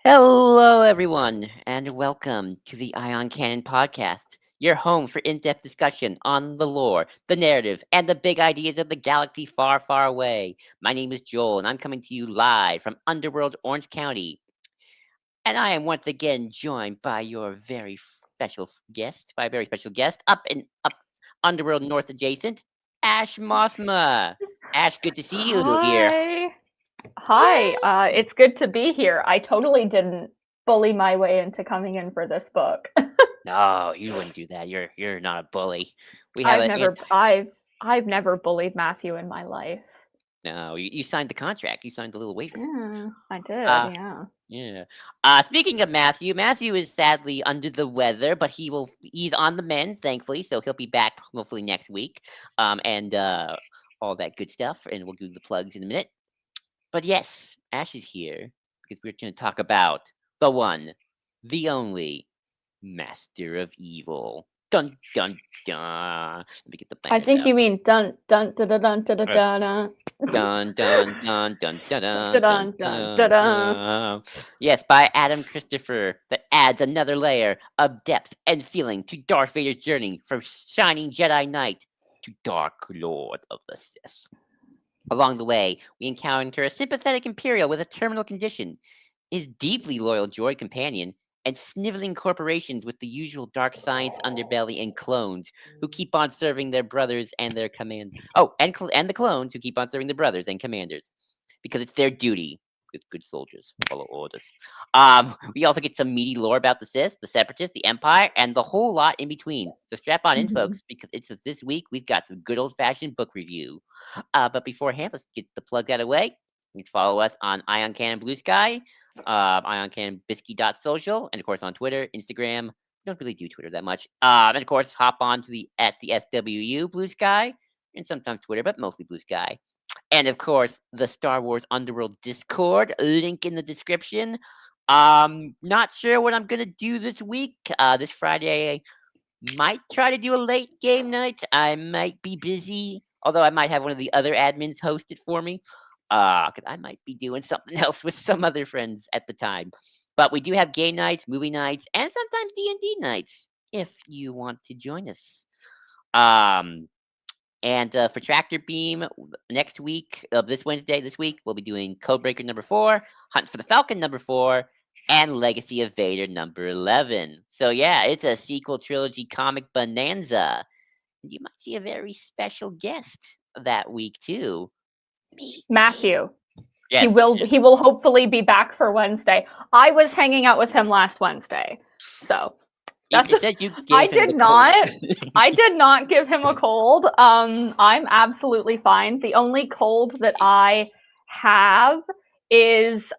Hello, everyone, and welcome to the Ion Canon podcast, your home for in depth discussion on the lore, the narrative, and the big ideas of the galaxy far, far away. My name is Joel, and I'm coming to you live from Underworld, Orange County. And I am once again joined by your very special guest, by a very special guest, up Underworld North adjacent, Ash Mothma. Ash, good to see you here. Hi. Hi. It's good to be here. I totally didn't bully my way into coming in for this book. No, you wouldn't do that. You're not a bully. We have I've an never anti. I've never bullied Matthew in my life. No, you signed the contract. You signed the little waiver. Yeah, I did. Uh, Yeah. yeah. Speaking of Matthew, Matthew is sadly under the weather, but he's on the mend, thankfully, so he'll be back hopefully next week. And all that good stuff, and we'll do the plugs in a minute. But yes, Ash is here because we're going to talk about the one, the only Master of Evil. Dun dun dun. Let me get the I banners think out. you mean dun dun dun dun dun dun Uh, dun Dun dun dun dun dun dun dun dun dun dun dun dun. dun. Dun. Yes, by Adam Christopher, that adds another layer of depth and feeling to Darth Vader's journey from shining Jedi Knight to Dark Lord of the Sith. Along the way, we encounter a sympathetic Imperial with a terminal condition, his deeply loyal droid companion, and snivelling corporations with the usual dark science underbelly and clones who keep on serving their brothers and their command. Oh, and the clones who keep on serving their brothers and commanders because it's their duty. Good soldiers follow orders. We also get some meaty lore about the Sith, the Separatists, the Empire, and the whole lot in between. So strap on in, Mhm. folks, because it's this week we've got some good old fashioned book review. But beforehand, let's get the plug out of the way. You can follow us on Ion Cannon Blue Sky, Ion Cannon Bisky.social, and of course on Twitter, Instagram. We don't really do Twitter that much. And of course, hop on to the SWU Blue Sky, and sometimes Twitter, but mostly Blue Sky. And of course, the Star Wars Underworld Discord, link in the description. Not sure what I'm gonna do this week. This Friday, might try to do a late game night. I might be busy, although I might have one of the other admins host it for me. 'Cause I might be doing something else with some other friends at the time. But we do have game nights, movie nights, and sometimes D&D nights if you want to join us. Um, and for Tractor Beam, next week, this week, we'll be doing Codebreaker number 4, Hunt for the Falcon number 4, and Legacy of Vader number 11. So, yeah, it's a sequel trilogy comic bonanza. You might see a very special guest that week, too. Me. Matthew. He Yes. will he will hopefully be back for Wednesday. I was hanging out with him last Wednesday. So that's It says you I gave him did the cold. not I did not give him a cold. I'm absolutely fine. The only cold that I have is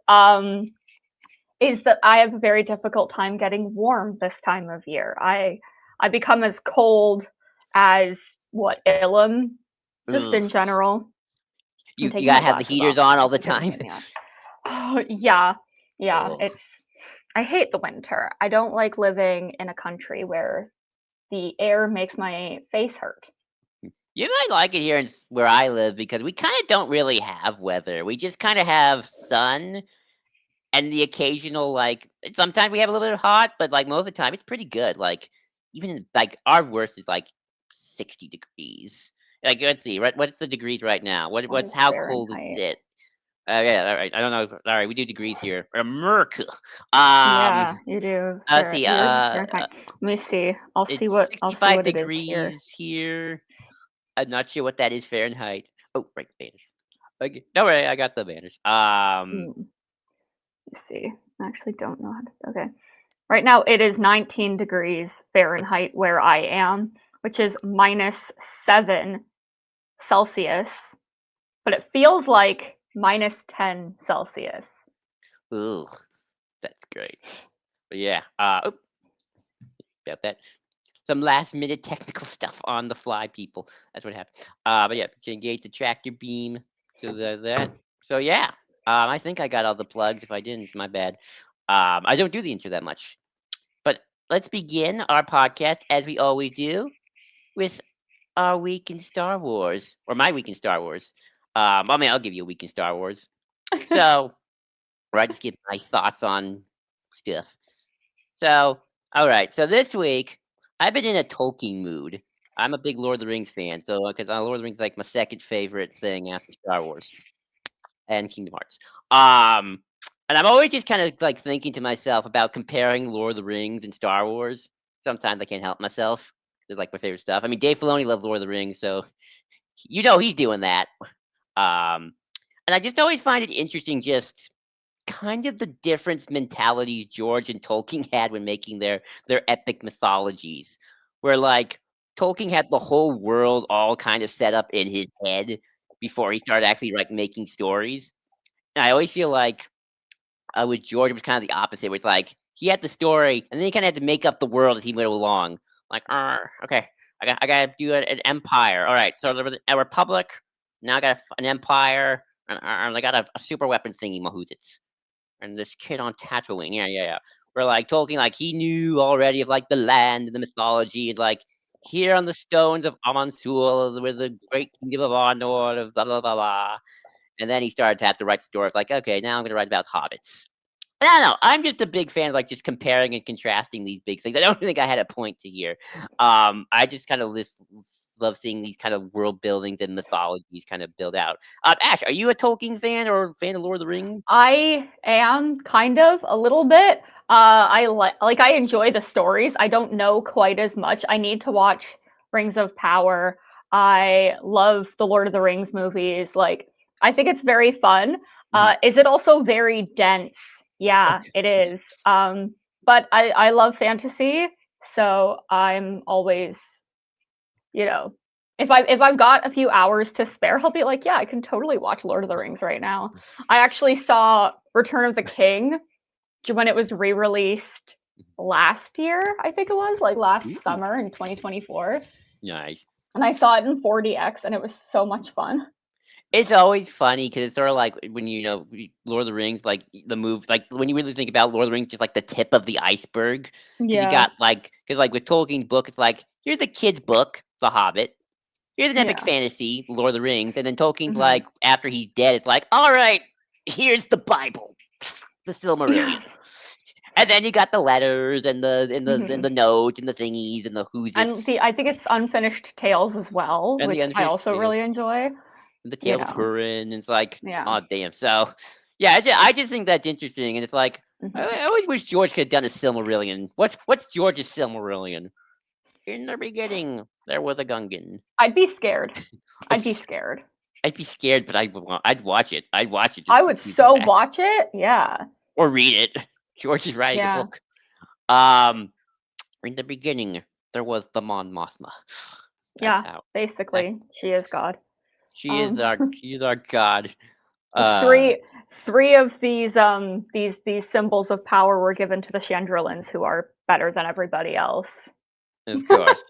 that I have a very difficult time getting warm this time of year. I become as cold as what Ilum, just Ugh. in general. I'm You taking gotta my have the glasses heaters off on so I all the can get time. in. Yeah. Oh, yeah. Yeah, Ugh. it's I hate the winter. I don't like living in a country where the air makes my face hurt. You might like it here where I live because we kind of don't really have weather. We just kind of have sun and the occasional like. Sometimes we have a little bit of hot, but like most of the time it's pretty good. Like even like our worst is like 60 degrees. Like let's see, right? What's the degrees right now? What What's is how cold is Fahrenheit? it? Yeah, all right. I don't know. All right, we do degrees here. America. Yeah, you do. Let's see. Yours is Fahrenheit. Let me see. It's I'll see 65 what it is here. degrees here. I'm not sure what that is Fahrenheit. Oh, right, banners. Okay, don't worry, I got the banners. Mm, let's see. I actually don't know how to. Okay. Right now it is 19 degrees Fahrenheit where I am, which is -7 Celsius, but it feels like -10 Celsius. Ooh, that's great. But yeah, about that. Some last minute technical stuff on the fly, people. That's what happened. But yeah, to engage the tractor beam. So that. So yeah, I think I got all the plugs. If I didn't, my bad. I don't do the intro that much. But let's begin our podcast as we always do with our week in Star Wars, or my week in Star Wars. I mean, I'll give you a week in Star Wars. So, where I just give my thoughts on stuff. So, all right. So this week, I've been in a Tolkien mood. I'm a big Lord of the Rings fan, so because Lord of the Rings is like my second favorite thing after Star Wars and Kingdom Hearts. Um, and I'm always just kind of like thinking to myself about comparing Lord of the Rings and Star Wars. Sometimes I can't help myself. It's like my favorite stuff. I mean, Dave Filoni loves Lord of the Rings, so he's doing that. Um, and I just always find it interesting, just kind of the different mentalities George and Tolkien had when making their epic mythologies, where like Tolkien had the whole world all kind of set up in his head before he started actually like making stories. And I always feel like with George it was kind of the opposite, where it's like he had the story and then he kind of had to make up the world as he went along. Like, okay, I got to do an empire. All right, so there was a republic. Now I got an empire, and I got a super weapons thingy, Mahoozits. And this kid on Tatooine, yeah. Where like Tolkien, like he knew already of like the land and the mythology, and like here on the stones of Amansul, with the great kingdom of Arnor, of blah blah blah blah. And then he started to have to write stories like, okay, now I'm gonna write about hobbits. I don't know. I'm just a big fan of like just comparing and contrasting these big things. I don't think I had a point to here. I just kind of love seeing these kind of world buildings and mythologies kind of build out. Ash, are you a Tolkien fan or a fan of Lord of the Rings? I am kind of a little bit. I enjoy the stories. I don't know quite as much. I need to watch Rings of Power. I love the Lord of the Rings movies. Like, I think it's very fun. Is it also very dense? Yeah, it is. But I love fantasy, so I'm always, if I've got a few hours to spare, I'll be like, yeah, I can totally watch Lord of the Rings right now. I actually saw Return of the King when it was re-released last year, I think it was, like last summer in 2024. Nice. And I saw it in 4DX, and it was so much fun. It's always funny because it's sort of like when Lord of the Rings, like the move, like when you really think about Lord of the Rings, just like the tip of the iceberg. Because you got because like with Tolkien's book, it's like here's a kid's book, The Hobbit. Here's an epic fantasy, Lord of the Rings, and then Tolkien's like after he's dead, it's like, all right, here's the Bible, the Silmarillion. And then you got the letters and the notes and the thingies and the who's And I think it's Unfinished Tales as well, and which I also really enjoy. The Tale of Hurin, and it's like, oh damn. So, yeah, I just think that's interesting, and it's like, I always wish George could have done a Silmarillion. What's George's Silmarillion? In the beginning, there was a Gungan. I'd be scared. I'd be scared. I'd be scared, but I'd watch it. I'd watch it. I would so watch it. Yeah. Or read it. George is writing a book. In the beginning, there was the Mothma. Basically, she is God. She is our God. Three of these symbols of power were given to the Chandrillans, who are better than everybody else. Of course.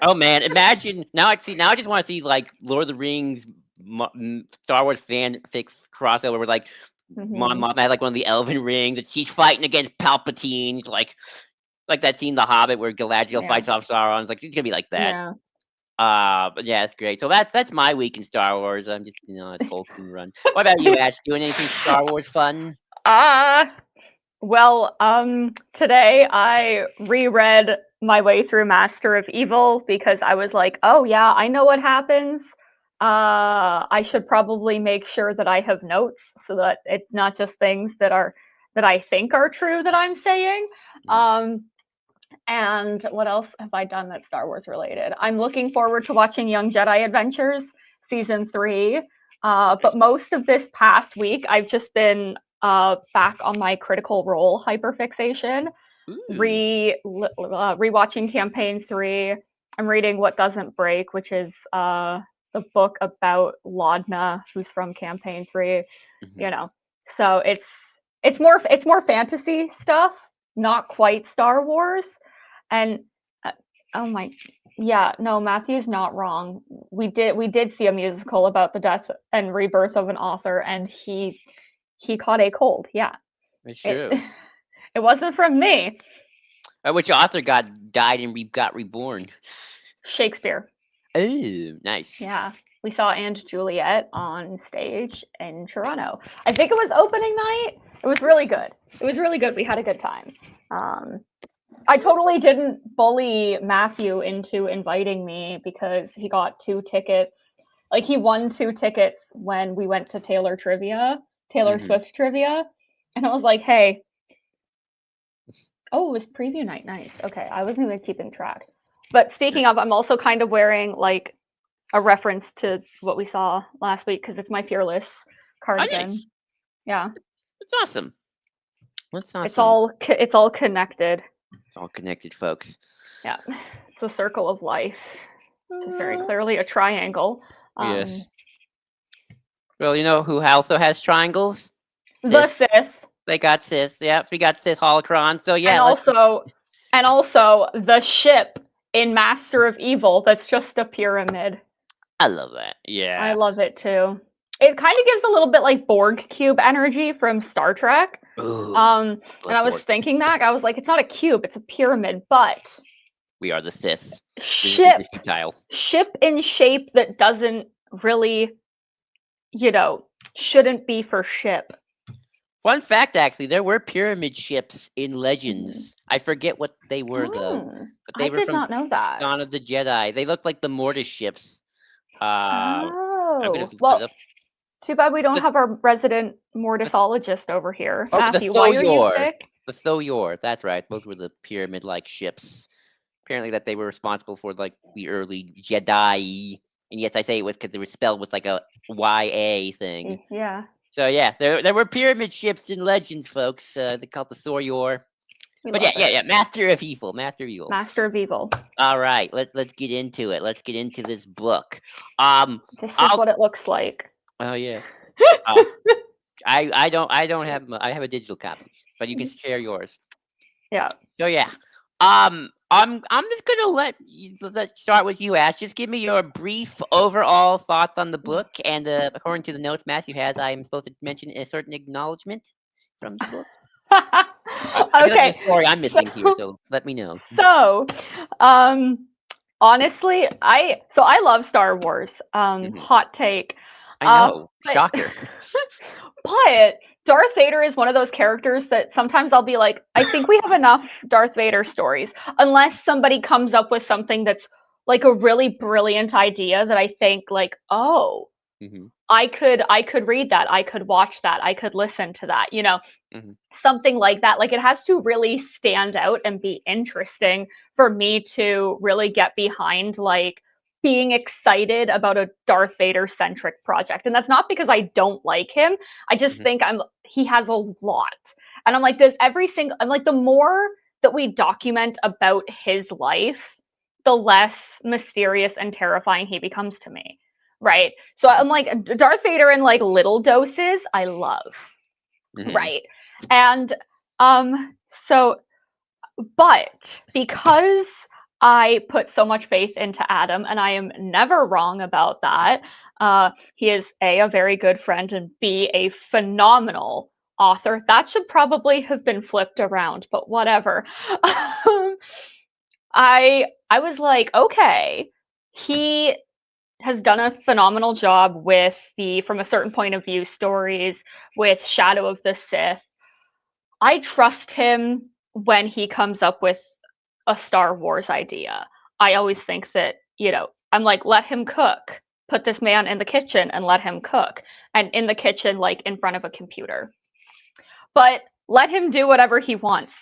Oh man, imagine now. I just want to see like Lord of the Rings, Star Wars fanfic crossover where like Mom had like one of the elven rings that she's fighting against Palpatine, like that scene in The Hobbit where Galadriel fights off Sauron. It's like it's gonna be like that. Yeah. But yeah, it's great. So that's my week in Star Wars. I'm just a Tolkien run. What about you, Ash? Doing anything Star Wars fun? Well, today I reread my way through Master of Evil because I was like, oh yeah, I know what happens. I should probably make sure that I have notes so that it's not just things that I think are true that I'm saying. And what else have I done that's Star Wars related? I'm looking forward to watching Young Jedi Adventures Season 3. But most of this past week, I've just been back on my Critical Role hyperfixation, rewatching Campaign 3. I'm reading What Doesn't Break, which is the book about Laudna, who's from Campaign 3. So it's more fantasy stuff, not quite Star Wars. And Matthew's not wrong. We did see a musical about the death and rebirth of an author, and he caught a cold. Yeah, it's true. It wasn't from me. Which author died and got reborn? Shakespeare. Oh, nice. Yeah, we saw And Juliet on stage in Toronto. I think it was opening night. It was really good. It was really good. We had a good time. I totally didn't bully Matthew into inviting me because he got 2 tickets. Like, he won 2 tickets when we went to Taylor Swift trivia. And I was like, hey. Oh, it was preview night. Nice. Okay, I wasn't even keeping track. But speaking of, I'm also kind of wearing, like, a reference to what we saw last week because it's my Fearless cardigan. Nice. Yeah. That's awesome. That's awesome. It's all connected. It's all connected, folks. Yeah. It's the circle of life. Which is very clearly a triangle. Yes. Well, you know who also has triangles? The Sith. They got Sith. Yep, we got Sith holocron. So yeah. And also the ship in Master of Evil that's just a pyramid. I love that. Yeah. I love it too. It kind of gives a little bit like Borg cube energy from Star Trek. Ooh, and I was thinking that. I was like, it's not a cube, it's a pyramid, but we are the Sith. Ship in shape that doesn't really, shouldn't be for ship. Fun fact, actually, there were pyramid ships in Legends. I forget what they were, though. But they were from not know that. Dawn of the Jedi. They looked like the Mortis ships. Well, too bad we don't have our resident Mortisologist over here. Matthew, why are you sick? The Thoyor, that's right. Those were the pyramid-like ships. Apparently that they were responsible for, like, the early Jedi. And yes, I say it was because they were spelled with, like, a YA thing. Yeah. So yeah, there were pyramid ships in Legends, folks. They called the Thoyor. But yeah, Master of Evil. Master of Evil. All right, let's get into it. Let's get into this book. This is what it looks like. Oh yeah. I don't have. I have a digital copy, but you can share yours. Yeah. So yeah. I'm just gonna let's start with you, Ash. Just give me your brief overall thoughts on the book, and according to the notes Matthew has, I am supposed to mention a certain acknowledgement from the book. Okay. The story I'm missing here, so let me know. So, honestly, I love Star Wars. Hot take. I know, shocker. But Darth Vader is one of those characters that sometimes I'll be like, I think we have enough Darth Vader stories, unless somebody comes up with something that's like a really brilliant idea that I think like, oh, I could read that, I could watch that, I could listen to that, something like that. Like, it has to really stand out and be interesting for me to really get behind, like, being excited about a Darth Vader centric project. And that's not because I don't like him. I just think he has a lot. And I'm like, the more that we document about his life, the less mysterious and terrifying he becomes to me. Right. So I'm like, Darth Vader in like little doses, I love. Right. And but because I put so much faith into Adam, and I am never wrong about that. He is A, very good friend, and B, a phenomenal author. That should probably have been flipped around, but whatever. I was like, okay, he has done a phenomenal job with the From a Certain Point of View stories, with Shadow of the Sith. I trust him when he comes up with a Star Wars idea. I always think that, I'm like, let him cook. Put this man in the kitchen and let him cook. And in the kitchen, like in front of a computer. But let him do whatever he wants.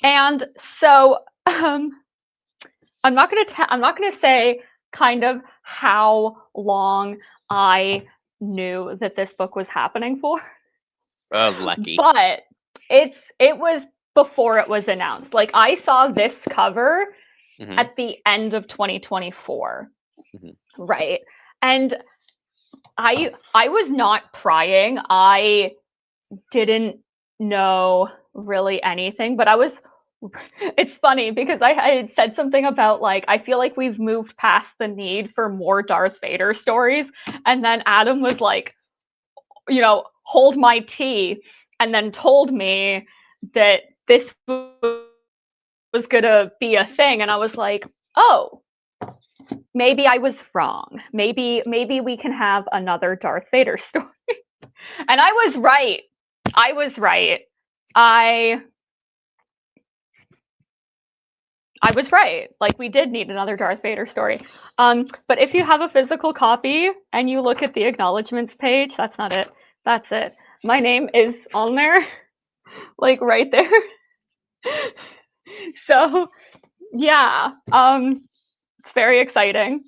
And so I'm not gonna say kind of how long I knew that this book was happening for. Oh, lucky. But it was before it was announced. Like, I saw this cover at the end of 2024. Right. And I was not prying. I didn't know really anything, but it's funny because I had said something about, like, I feel like we've moved past the need for more Darth Vader stories. And then Adam was like, hold my tea, and then told me that this was gonna be a thing. And I was like, oh, maybe I was wrong. Maybe we can have another Darth Vader story. And I was right. I was right. I was right. Like, we did need another Darth Vader story. But if you have a physical copy and you look at the acknowledgements page, that's not it. That's it. My name is on there, like right there. So, yeah, it's very exciting.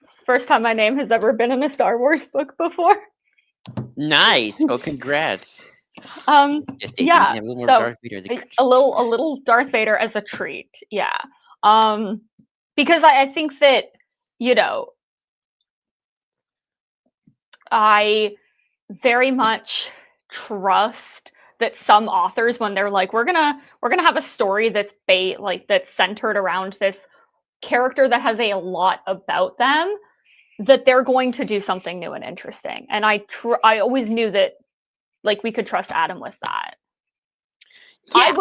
It's the first time my name has ever been in a Star Wars book before. Nice. Well, congrats. Yeah. So Vader a little Darth Vader as a treat. Yeah. Because I think that, you know, I very much trust that some authors, when they're like, we're gonna have a story that's that's centered around this character that has a lot about them, that they're going to do something new and interesting. And I always knew that, like, we could trust Adam with that. Yeah.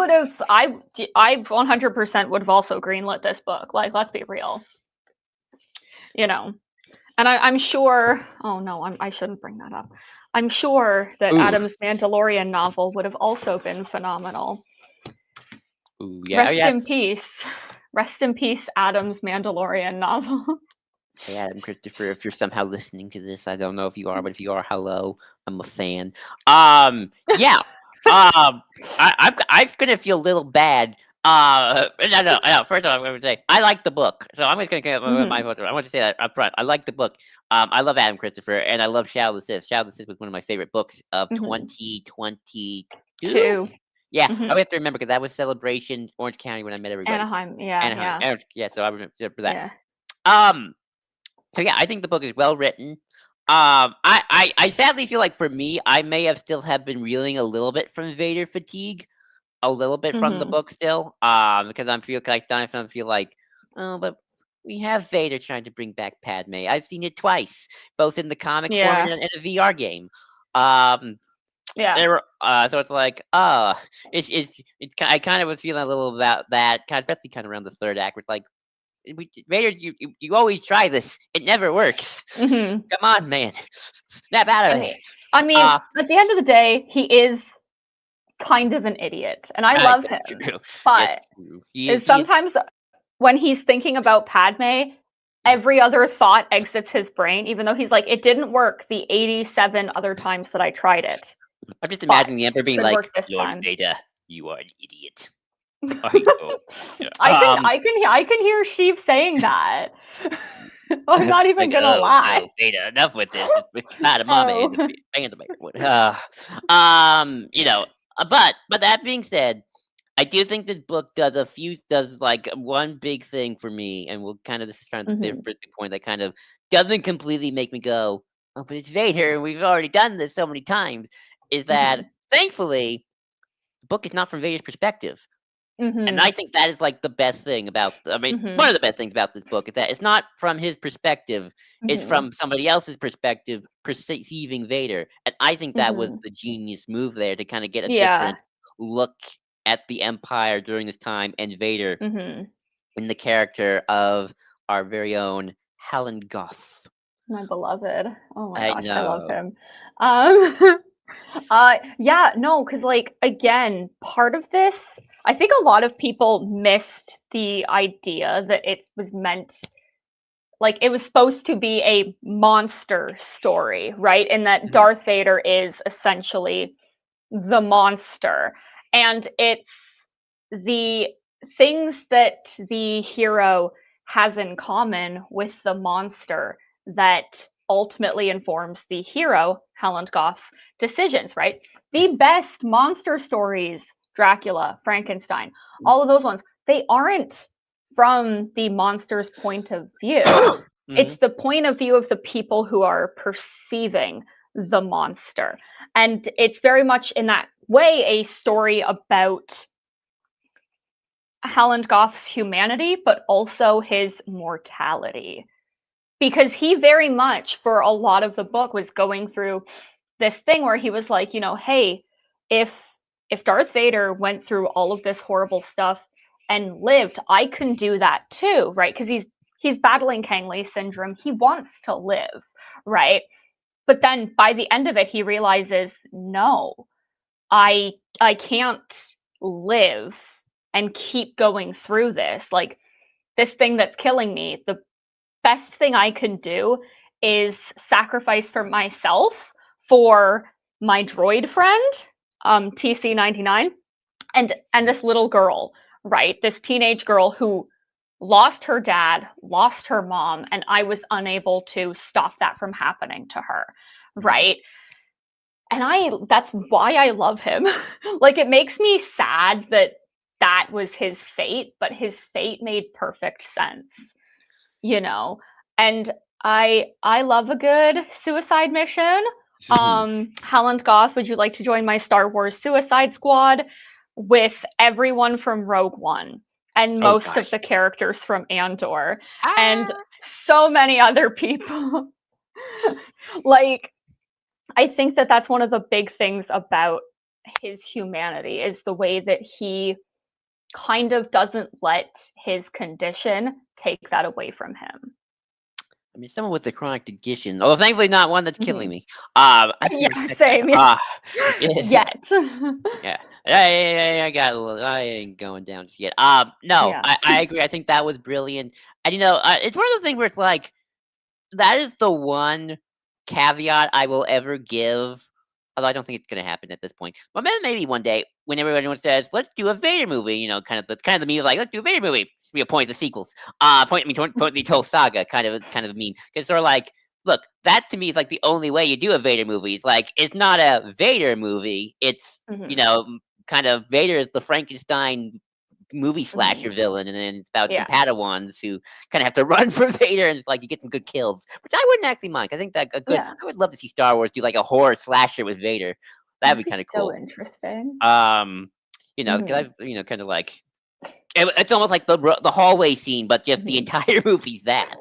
I 100% would have also greenlit this book. Like, let's be real. You know. And I'm sure, oh no, I shouldn't bring that up. I'm sure that Adam's Mandalorian novel would have also been phenomenal. Ooh, yeah. Rest in peace. Rest in peace, Adam's Mandalorian novel. Hey, Adam Christopher, if you're somehow listening to this, I don't know if you are, but if you are, hello. I'm a fan. Yeah. I'm gonna feel a little bad. No. First of all, I'm gonna say I like the book, so I'm just gonna get my vote. I want to say that up front. I like the book. I love Adam Christopher, and I love Shadow of the Sith. Shadow of the Sith was one of my favorite books of 2022. Yeah, I have to remember because that was Celebration Orange County when I met everybody. Anaheim, yeah. Yeah, so I remember that. Yeah. So yeah, I think the book is well written. I sadly feel like for me, I may have been reeling a little bit from Vader fatigue, a little bit from the book still. Because I feel like, oh, but we have Vader trying to bring back Padme. I've seen it twice, both in the comic form and in a VR game. Yeah. So it's like, I kind of was feeling a little about that, especially kind of around the third act. It's like, Vader, you always try this. It never works. Come on, man. Snap out of it. I mean, at the end of the day, he is kind of an idiot, and I love him. True. But sometimes when he's thinking about Padme, every other thought exits his brain, even though he's like, it didn't work the 87 other times that I tried it. I'm just imagining the Emperor being like, Lord Vader, you are an idiot. I can hear Sheev saying that. I'm not even gonna lie. No, Vader, enough with this. But that being said, I do think this book does like one big thing for me, and this is kind of the first point that kind of doesn't completely make me go, oh, but it's Vader, and we've already done this so many times. Is that thankfully the book is not from Vader's perspective. And I think that is like the best thing about, one of the best things about this book is that it's not from his perspective, it's from somebody else's perspective perceiving Vader. And I think that was the genius move there to kind of get a different look at the Empire during this time and Vader in the character of our very own Helen Goth. My beloved. Oh my gosh, I love him. Yeah, no, because like, again, part of this, I think a lot of people missed the idea that it was meant, like, it was supposed to be a monster story, right? And that Darth Vader is essentially the monster. And it's the things that the hero has in common with the monster that ultimately informs the hero, Helen Goth's decisions, right? The best monster stories, Dracula, Frankenstein, all of those ones, they aren't from the monster's point of view. It's the point of view of the people who are perceiving the monster. And it's very much in that way a story about Helen Goth's humanity, but also his mortality. Because he very much, for a lot of the book, was going through this thing where he was like, hey, if Darth Vader went through all of this horrible stuff and lived, I can do that too, right? Because he's battling Kang-Lee syndrome. He wants to live, right? But then by the end of it, he realizes, no, I can't live and keep going through this. Like, this thing that's killing me, the best thing I can do is sacrifice for myself for my droid friend, TC-99, and this little girl, right? This teenage girl who lost her dad, lost her mom, and I was unable to stop that from happening to her, right? And that's why I love him. Like, it makes me sad that was his fate, but his fate made perfect sense, you know? And I love a good suicide mission. Halland Goth, would you like to join my Star Wars Suicide Squad with everyone from Rogue One and most of the characters from Andor and so many other people? Like, I think that that's one of the big things about his humanity, is the way that he kind of doesn't let his condition take that away from him. I mean, someone with a chronic condition, although thankfully not one that's killing me. Yeah, same. Yet. Yeah. I ain't going down just yet. No, Yeah. I agree. I think that was brilliant. And, it's one of the things where it's like, that is the one caveat I will ever give, although I don't think it's going to happen at this point. But maybe one day, when everyone says, "Let's do a Vader movie," kind of the meme, like, "Let's do a Vader movie." It's be a point of the sequels. Point the whole saga, kind of a meme. Because they're like, look, that to me is like the only way you do a Vader movie. It's like, it's not a Vader movie. It's kind of Vader is the Frankenstein movie slasher villain, and then it's about some Padawans who kind of have to run for Vader, and it's like you get some good kills, which I wouldn't actually mind. I think that I would love to see Star Wars do like a horror slasher with Vader. That'd be kind of cool. So interesting. Because kind of like it's almost like the hallway scene, but just the entire movie's that.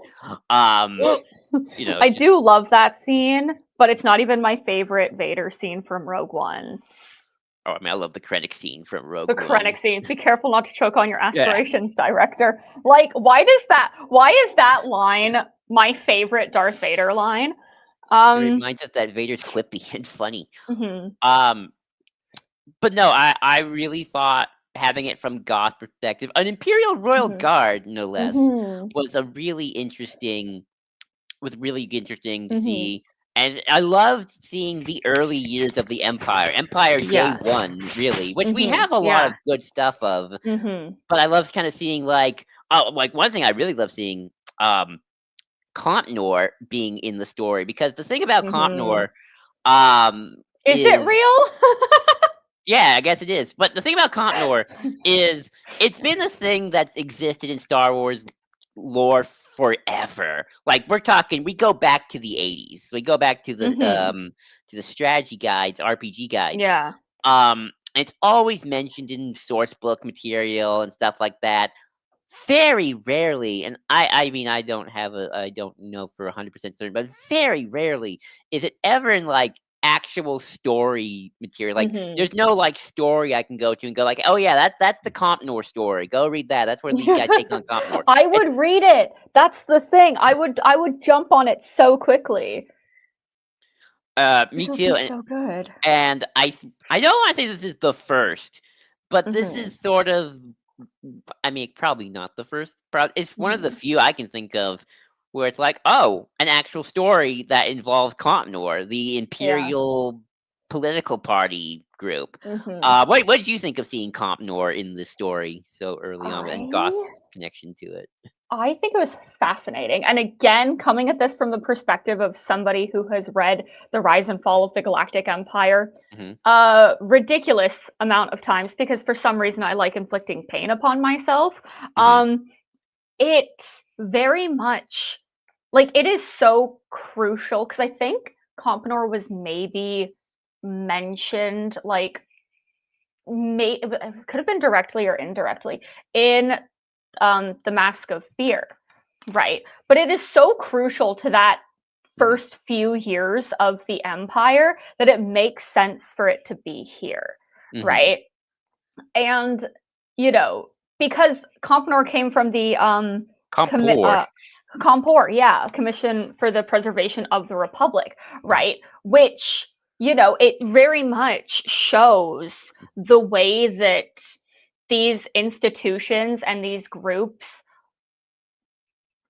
I do love that scene, but it's not even my favorite Vader scene from Rogue One. Oh, I mean, I love the Krennic scene from Rogue One. The Krennic scene. Be careful not to choke on your aspirations, director. Like, why is that line my favorite Darth Vader line? It reminds us that Vader's quippy and funny. But no, I really thought having it from Goth perspective, an Imperial Royal Guard, no less, was really interesting to see. And I loved seeing the early years of the Empire. Empire Day One, really, which we have a lot of good stuff of. But I love kind of seeing like one thing I really love seeing Compnor being in the story, because the thing about Compnor is it real? Yeah, I guess it is. But the thing about Compnor is it's been a thing that's existed in Star Wars lore forever. Like, we go back to the 80s. We go back to the strategy guides, RPG guides. Yeah. It's always mentioned in source book material and stuff like that. Very rarely, and I mean, I don't know for 100% certain, but very rarely is it ever in like actual story material. Like, there's no like story I can go to and go like, oh yeah, that's the Compnor story. Go read that. That's where these guys take on Compnor. I would read it. That's the thing. I would jump on it so quickly. Me too. So good. And I don't want to say this is the first, but this is sort of, I mean, probably not the first. It's one of the few I can think of where it's like, oh, an actual story that involves Compnor, the Imperial political party group. What did you think of seeing Compnor in this story so early on, and Goth's connection to it? I think it was fascinating. And again, coming at this from the perspective of somebody who has read The Rise and Fall of the Galactic Empire, ridiculous amount of times, because for some reason I like inflicting pain upon myself. It very much, like, it is so crucial, because I think Compnor was maybe mentioned, like, it could have been directly or indirectly in the Mask of Fear, right? But it is so crucial to that first few years of the Empire that it makes sense for it to be here, right? And because Compnor came from the Compor, Commission for the Preservation of the Republic, right? Which it very much shows the way that these institutions and these groups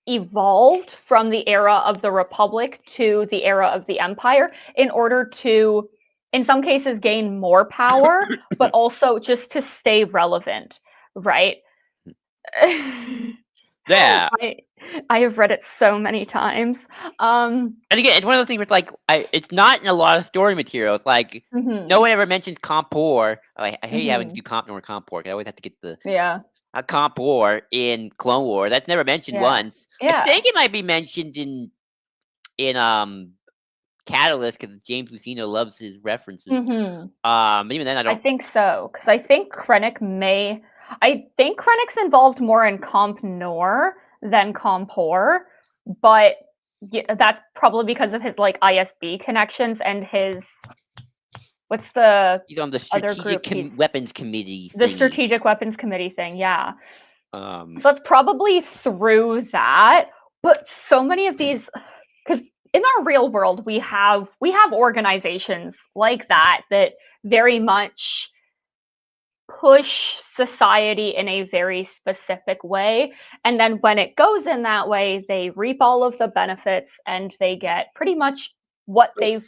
evolved from the era of the Republic to the era of the Empire in order to, in some cases, gain more power, but also just to stay relevant, right? Yeah. I have read it so many times. And again, it's one of those things where it's like it's not in a lot of story materials. Like no one ever mentions Compor. I hate having to do Comp Nor Compor. I always have to get the Yeah. Compor in Clone War. That's never mentioned once. I Yeah. think it might be mentioned in Catalyst because James Lucino loves his references. Even then, I I don't. think so, because I think Krennic's involved more in Comp Nor than Compor, but that's probably because of his like ISB connections and his what's the He's on the other Strategic group? Weapons Committee. The Thingy. Strategic Weapons Committee thing, yeah. So it's probably through that, but so many of these, because in our real world we have organizations like that very much push society in a very specific way, and then when it goes in that way, they reap all of the benefits and they get pretty much what they've.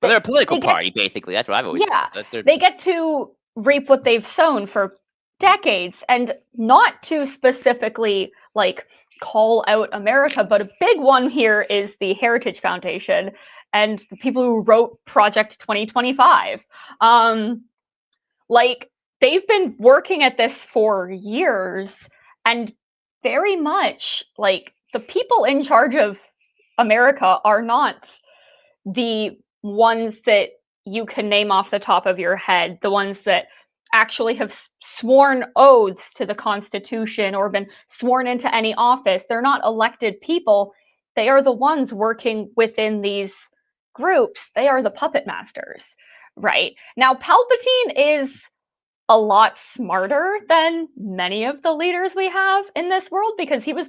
But they're a political party, basically. That's what I've always said. They get to reap what they've sown for decades, and not to specifically like call out America, but a big one here is the Heritage Foundation and the people who wrote Project 2025. Like they've been working at this for years, and very much like the people in charge of America are not the ones that you can name off the top of your head, the ones that actually have sworn oaths to the Constitution or been sworn into any office. They're not elected people. They are the ones working within these groups. They are the puppet masters, right? Now, Palpatine is a lot smarter than many of the leaders we have in this world because he was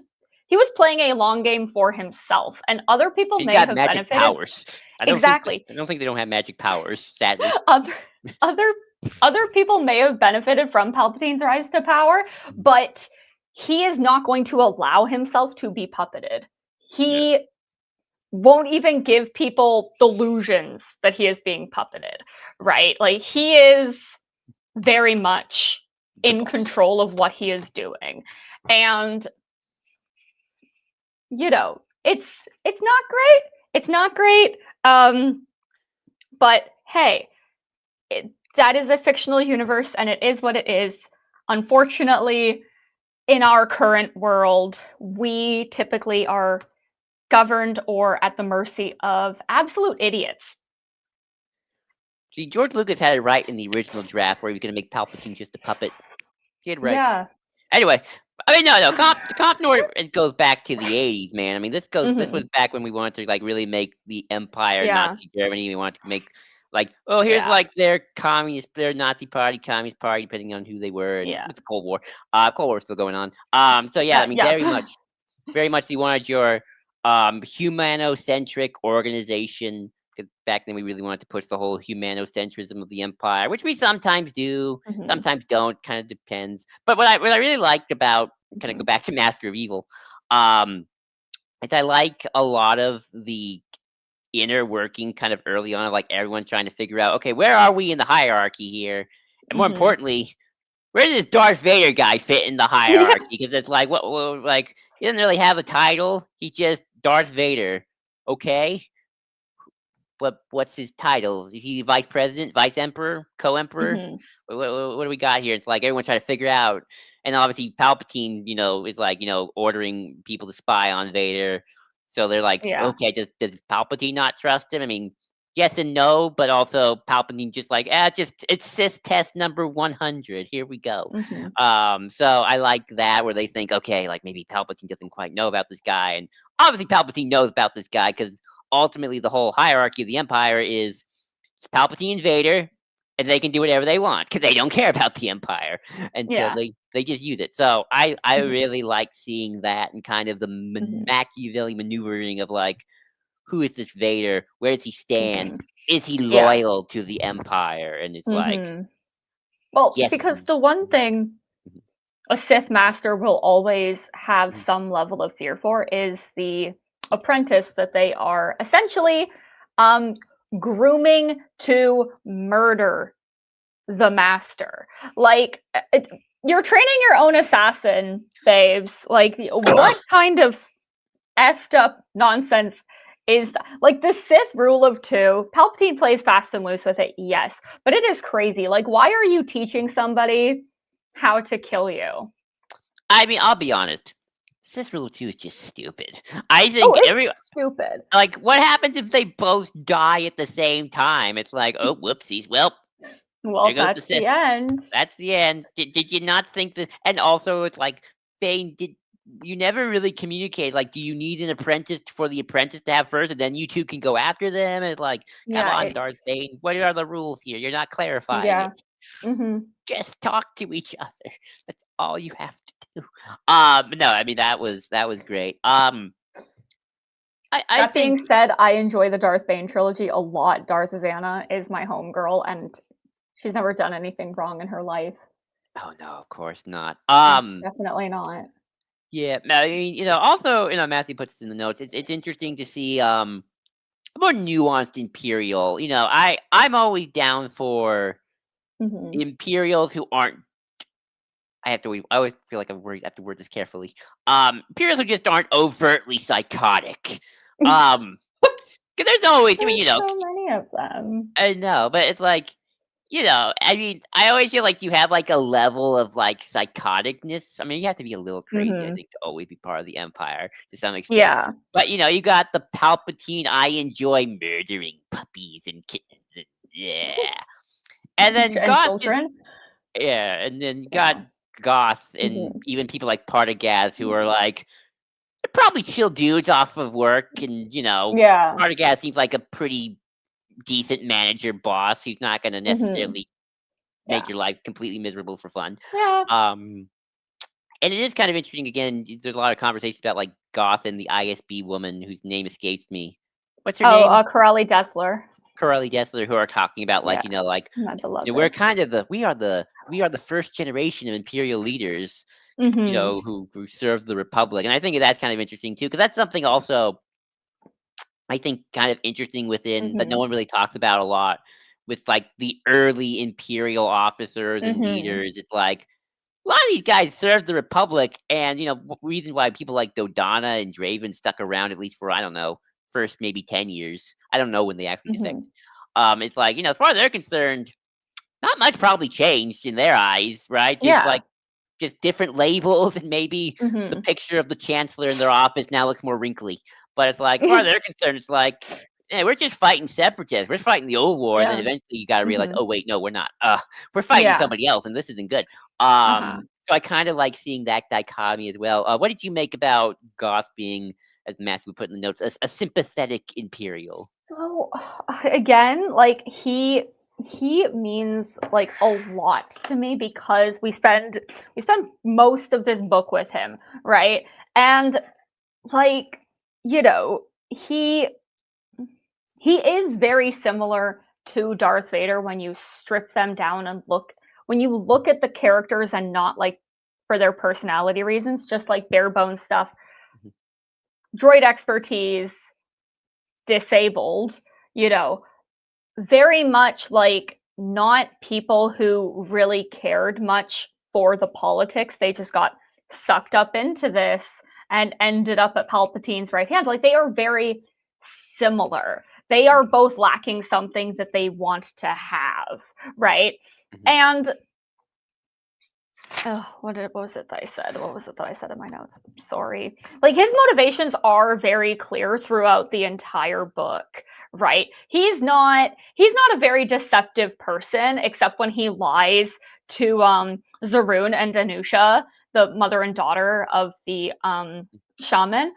playing a long game for himself, and other people may have magic benefited. Powers. Exactly. I don't think they don't have magic powers, sadly. Other people may have benefited from Palpatine's rise to power, but he is not going to allow himself to be puppeted. He won't even give people delusions that he is being puppeted, right? Like he is very much in control of what he is doing. And it's not great. It's not great. But hey, that is a fictional universe and it is what it is. Unfortunately, in our current world, we typically are governed or at the mercy of absolute idiots. See, George Lucas had it right in the original draft where he was going to make Palpatine just a puppet. He had it right. Yeah. Anyway, I mean, no, Comp Nor, it goes back to the 80s, man. I mean, this was back when we wanted to like really make the Empire Nazi Germany. We wanted to make like, oh, here's like their Nazi party, communist party, depending on who they were. And it's Cold War. Cold War's still going on. So yeah, I mean, very much you wanted your humanocentric organization. Back then, we really wanted to push the whole humanocentrism of the Empire, which we sometimes do, sometimes don't. Kind of depends. But what I really liked about kind of go back to Master of Evil, is I like a lot of the inner working kind of early on, of like everyone trying to figure out, okay, where are we in the hierarchy here, and more importantly, where does Darth Vader guy fit in the hierarchy? Because it's like like he doesn't really have a title; he's just Darth Vader. Okay. What's his title? Is he vice president, vice emperor, co-emperor? What do we got here? It's like everyone trying to figure out, and obviously Palpatine, is like ordering people to spy on Vader. So they're like, okay, does Palpatine not trust him? I mean, yes and no, but also Palpatine just like, it's Sith test number 100. Here we go. So I like that where they think, okay, like maybe Palpatine doesn't quite know about this guy, and obviously Palpatine knows about this guy because ultimately the whole hierarchy of the Empire is Palpatine and Vader, and they can do whatever they want because they don't care about the Empire until they just use it. So I really like seeing that and kind of the Machiavelli maneuvering of like, who is this Vader? Where does he stand? Is he Yeah. loyal to the Empire? And it's like, Well, yes. because the one thing Mhm. a Sith master will always have Mhm. some level of fear for is the apprentice that they are essentially grooming to murder the master. Like, you're training your own assassin, babes. Like, what kind of effed up nonsense is that? Like, the Sith rule of two, Palpatine plays fast and loose with it, yes, but it is crazy. Like, why are you teaching somebody how to kill you? I mean, I'll be honest. Sith Rule 2 is just stupid. I Oh, think it's stupid. like, what happens if they both die at the same time? It's like, oh, whoopsies. Well, Well, there goes the that's the Sith. end. That's the end. Did you not think that? And also, it's like, Bane, you never really communicate? Like, do you need an apprentice for the apprentice to have first, and then you two can go after them? And it's like, come Yeah, on, it's Darth Bane. What are the rules here? You're not clarifying yeah. it. Mm-hmm. Just talk to each other. That's all you have to do. No, I mean that was great. I That being think. said, I enjoy the Darth Bane trilogy a lot. Darth Xana is my homegirl, and she's never done anything wrong in her life. Oh no, of course not. Definitely not. Yeah, I mean, also, Matthew puts it in the notes. It's interesting to see a more nuanced Imperial. I'm always down for Mm-hmm. Imperials who aren't. I always feel like I have to word this carefully. Imperials who just aren't overtly psychotic. Um, because there's always, I mean, There's so many of them. I know, but it's like, I mean, I always feel like you have like a level of like psychoticness. I mean, you have to be a little crazy, I Mm-hmm. think, to always be part of the Empire to some extent. Yeah. But you got the Palpatine. I enjoy murdering puppies and kittens. And, yeah, and then And Goth just children. and then you got Yeah. Goth and Mm-hmm. even people like Partagaz who are like they're probably chill dudes off of work, and Yeah. Partagaz seems like a pretty decent manager boss who's not going to Mm-hmm. necessarily make Yeah. your life completely miserable for fun. Yeah. Um, and it is kind of interesting. Again, there's a lot of conversations about like Goth and the ISB woman whose name escapes me. What's her Oh, name? Corelli Dessler. Corelli Dessler, who are talking about like Yeah. My we're beloved. kind of we are the first generation of Imperial leaders, Mm-hmm. who served the Republic, and I think that's kind of interesting too, because that's something also I think kind of interesting within that no Mm-hmm. one really talks about a lot with like the early Imperial officers and Mm-hmm. leaders. It's like a lot of these guys served the Republic, and reason why people like Dodonna and Draven stuck around at least for I don't know first maybe 10 years. I don't know when they actually Mm-hmm. defected. It's like as far as they're concerned, not much probably changed in their eyes, right? Just Yeah. like just different labels, and maybe the Mm-hmm. picture of the chancellor in their office now looks more wrinkly. But it's like, as far as they're concerned, it's like, yeah, we're just fighting separatists. We're fighting the old war, and then Yeah. eventually you got to realize, Mm-hmm. oh wait, no, we're not. We're fighting Yeah. somebody else, and this isn't good. Uh-huh. So I kind of like seeing that dichotomy as well. What did you make about Goth being, as Matthew would put in the notes, a sympathetic Imperial? So again, like he means like a lot to me because we spend most of this book with him, right? And like, you know, he is very similar to Darth Vader when you strip them down and when you look at the characters and not like for their personality reasons, just like bare bones stuff. Mhm. Droid expertise, disabled, you know, very much like not people who really cared much for the politics. They just got sucked up into this and ended up at Palpatine's right hand. Like they are very similar. They are both lacking something that they want to have, right? Mhm. And oh, what was it that I said? What was it that I said in my notes? Sorry. Like his motivations are very clear throughout the entire book, right? He's not a very deceptive person except when he lies to Zaroon and Anusha, the mother and daughter of the shaman.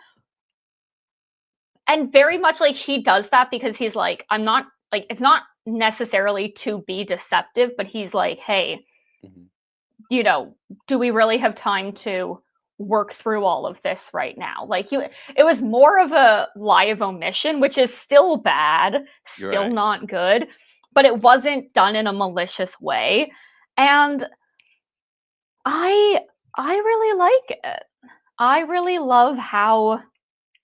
And very much like he does that because he's like, I'm not like it's not necessarily to be deceptive, but he's like, hey, Mhm. do we really have time to work through all of this right now. Like it was more of a lie of omission, which is still bad, still Right. not good, but it wasn't done in a malicious way. And I really like it. I really love how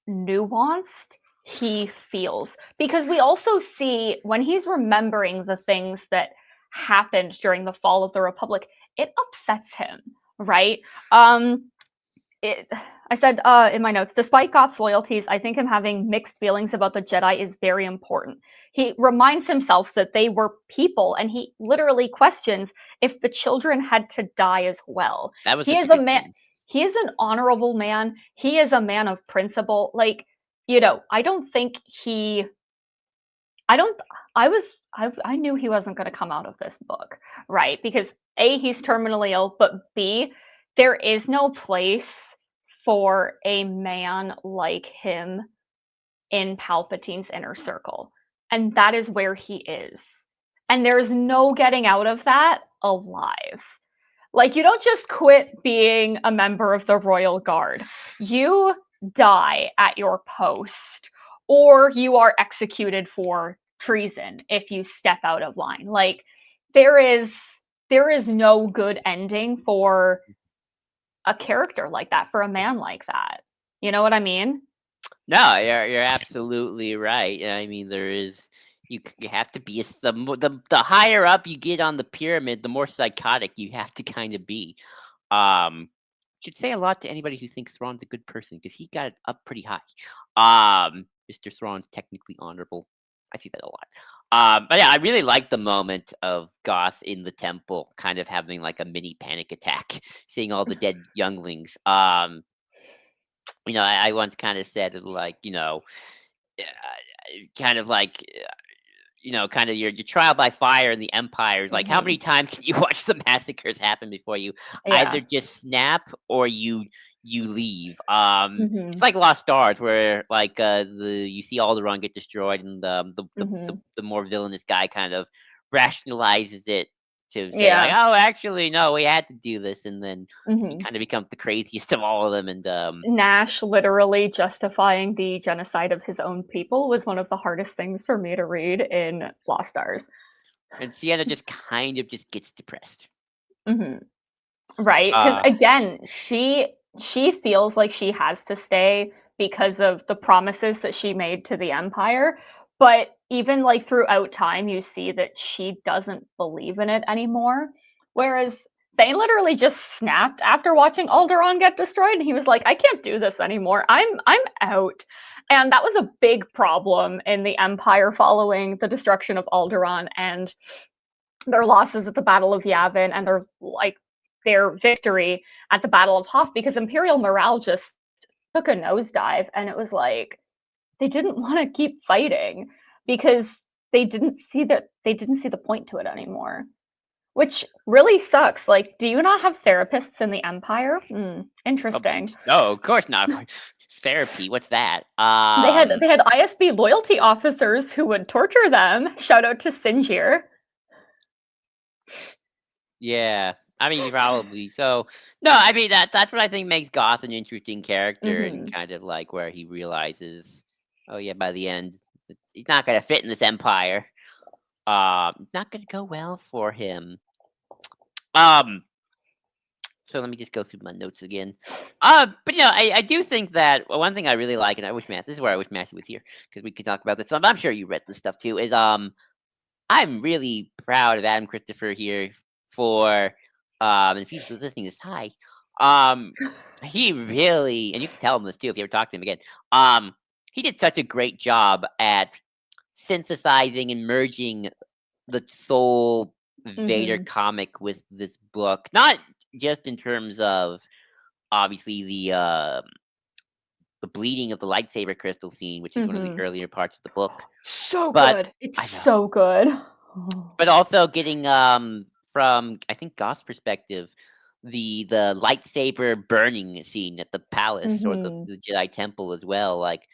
nuanced he feels, because we also see when he's remembering the things that happened during the fall of the Republic, it upsets him, right? I said in my notes, despite Goth's loyalties, I think him having mixed feelings about the Jedi is very important. He reminds himself that they were people, and he literally questions if the children had to die as well. That was He such is a a good man. scene. He is an honorable man. He is a man of principle. Like, I don't think he. I don't. I was. I knew he wasn't going to come out of this book, right? Because A, he's terminally ill, but B, there is no place for a man like him in Palpatine's inner circle. And that is where he is. And there's no getting out of that alive. Like, you don't just quit being a member of the Royal Guard. You die at your post, or you are executed for treason if you step out of line. Like, there is no good ending for a character like that, for a man like that. You know what I mean? No, you're absolutely right. I mean, there is you have to be the higher up you get on the pyramid, the more psychotic you have to kind of be. Should say a lot to anybody who thinks Thrawn's a good person because he got it up pretty high. Mr. Thrawn's technically honorable. I see that a lot. But yeah, I really like the moment of Goth in the temple, kind of having like a mini panic attack, seeing all the dead younglings. I once kind of said like, kind of like, kind of your trial by fire in the Empire is like, how many times can you watch the massacres happen before you either Yeah. just snap or you leave? Mhm. It's like Lost Stars, where like you see Alderaan get destroyed, and the more villainous guy kind of rationalizes it to say like, Yeah. oh, actually, no, we had to do this, and then he Mhm. kind of becomes the craziest of all of them, and Nash literally justifying the genocide of his own people was one of the hardest things for me to read in Lost Stars. and Sienna just kind of just gets depressed. Mhm. Right? Because Uh, again, she feels like she has to stay because of the promises that she made to the Empire, but even, like, throughout time, you see that she doesn't believe in it anymore, whereas Thane literally just snapped after watching Alderaan get destroyed, and he was like, "I can't do this anymore. I'm out." And that was a big problem in the Empire following the destruction of Alderaan and their losses at the Battle of Yavin and their victory at the Battle of Hoth, because Imperial morale just took a nosedive, and it was like they didn't want to keep fighting because they didn't see the point to it anymore, which really sucks. Like, do you not have therapists in the Empire? Interesting. no, of course not. Therapy, what's that? They had ISB loyalty officers who would torture them. Shout out to Sinjir. Yeah. I mean, probably. So, no, I mean that's what I think makes Goth an interesting character, and Hmm. kind of like where he realizes, oh yeah, by the end, he's not gonna fit in this empire. It's not gonna go well for him. Um, so let me just go through my notes again. But I do think that one thing I really like, and I wish Matt, this is where I wish Matthew was here because we could talk about this. I'm sure you read this stuff too. Is I'm really proud of Adam Christopher here for if he's listening this hi. Um he really, and you can tell him this too if you ever talk to him again. He did such a great job at synthesizing and merging the soul Vader Hmm. comic with this book. Not just in terms of obviously the bleeding of the lightsaber crystal scene, which is one of the Hmm. earlier parts of the book. So But good. It's I know. so good. But also getting from I think Goth's perspective, the lightsaber burning scene at the palace or Hmm. the Jedi temple as well. Like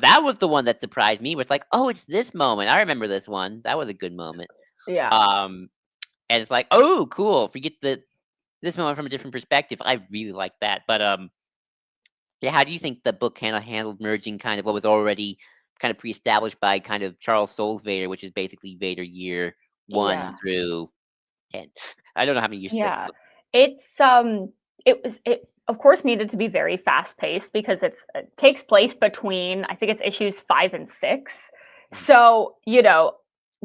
that was the one that surprised me. Was like, oh, it's this moment. I remember this one. That was a good moment. Yeah. Um, and it's like, oh, cool. Forget this moment from a different perspective. I really like that. But Yeah, how do you think the book handled merging kind of what was already kind of pre-established by kind of Charles Soule's Vader, which is basically Vader year 1 Yeah. through 10? I don't know how many years that Yeah. book. It's it of course needed to be very fast paced because it takes place between I think it's issues 5 and 6. Mhm. So,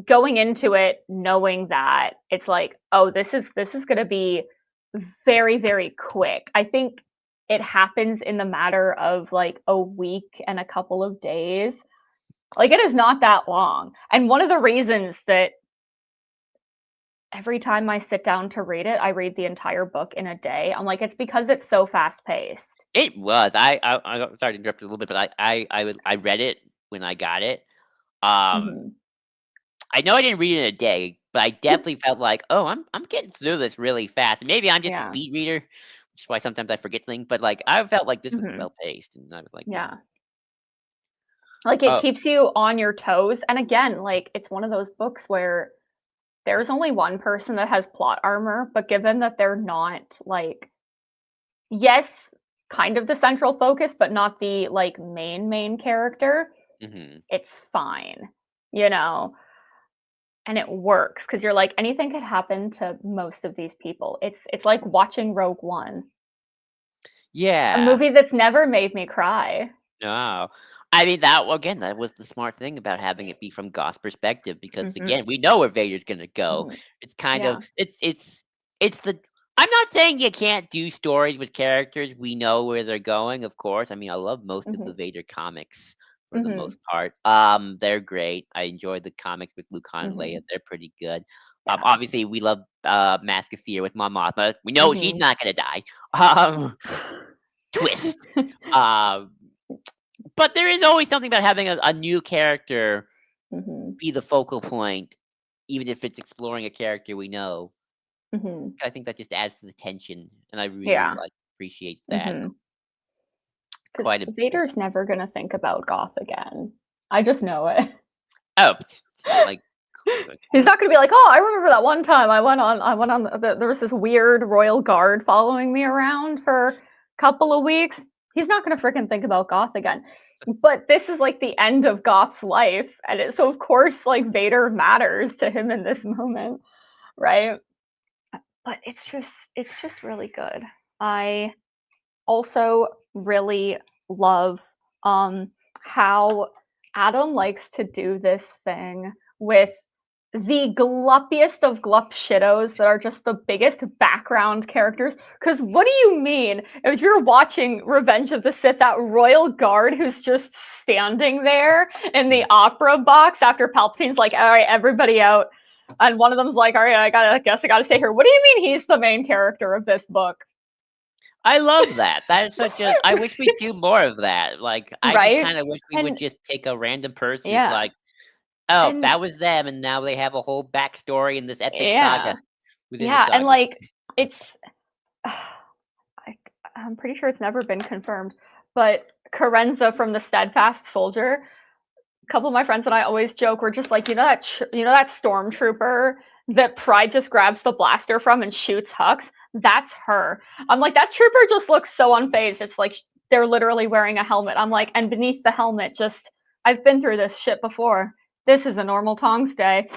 going into it knowing that it's like, oh, this is going to be very very quick. I think it happens in the matter of like a week and a couple of days. Like it is not that long. And one of the reasons that every time I sit down to read it, I read the entire book in a day. I'm like, it's because it's so fast paced. It was. I'm sorry to interrupt you a little bit, but I read it when I got it. Um, Mhm. I know I didn't read it in a day, but I definitely felt like, "Oh, I'm getting through this really fast." Maybe I'm just a Yeah. speed reader, which is why sometimes I forget things, but, like, I felt like this was Mhm. well paced, and I was like, "Yeah." Yeah. Like it Oh, keeps you on your toes. And again, like it's one of those books where there's only one person that has plot armor, but given that they're not like yes, kind of the central focus, but not the like main character, mhm. it's fine. You know, and it works because you're like anything could happen to most of these people. It's like watching Rogue One, a Yeah. movie that's never made me cry. No. I mean, that well, again, that was the smart thing about having it be from Goth's perspective because, Mhm, again, we know where Vader's gonna go. mhm. It's kind of Yeah. it's the I'm not saying you can't do stories with characters, we know where they're going, of course. I mean, I love most of the Mhm, Vader comics for the most mhm, part. They're great. I enjoy the comics with Luke, Han, and Leia, mhm. they're pretty good. Yeah. Obviously, we love, Mask of Fear with Mon Mothma. We know she's Mhm. not gonna die. Um, twist. Um but there is always something about having a new character Mhm, be the focal point, even if it's exploring a character we know. mhm. I think that just adds to the tension, and I really, Yeah. like, appreciate that Mhm. Because quite a bit. Vader's never gonna think about Goth again. I just know it. Oh, it's not like He's not gonna be like, "Oh, I remember that one time I went on there was this weird royal guard following me around for a couple of weeks." He's not gonna freaking think about Goth again. But this is like the end of Goth's life, and so of course, like Vader matters to him in this moment, right? But it's just really good. I also really love how Adam likes to do this thing with the gluppiest of glup shittos that are just the biggest background characters. Because what do you mean if you're watching Revenge of the Sith, that royal guard who's just standing there in the opera box after Palpatine's like, all right, everybody out. And one of them's like, all right, I guess I gotta stay here. What do you mean he's the main character of this book? I love that. That is such a I wish we'd do more of that. Like, I just Right? kinda wish we would And just pick a random person, it's yeah. like, "Oh, And that was them, and now they have a whole backstory in this epic saga yeah. within the Yeah, and, saga." like, it's I I'm pretty sure it's never been confirmed, but Carenza from The Steadfast Soldier, a couple of my friends and I always joke, we're just like, you know that stormtrooper that Pride just grabs the blaster from and shoots Hux? That's her. I'm like, that trooper just looks so unfazed. It's like they're literally wearing a helmet. I'm like, and beneath the helmet, just I've been through this shit before. This is a normal Tongs day.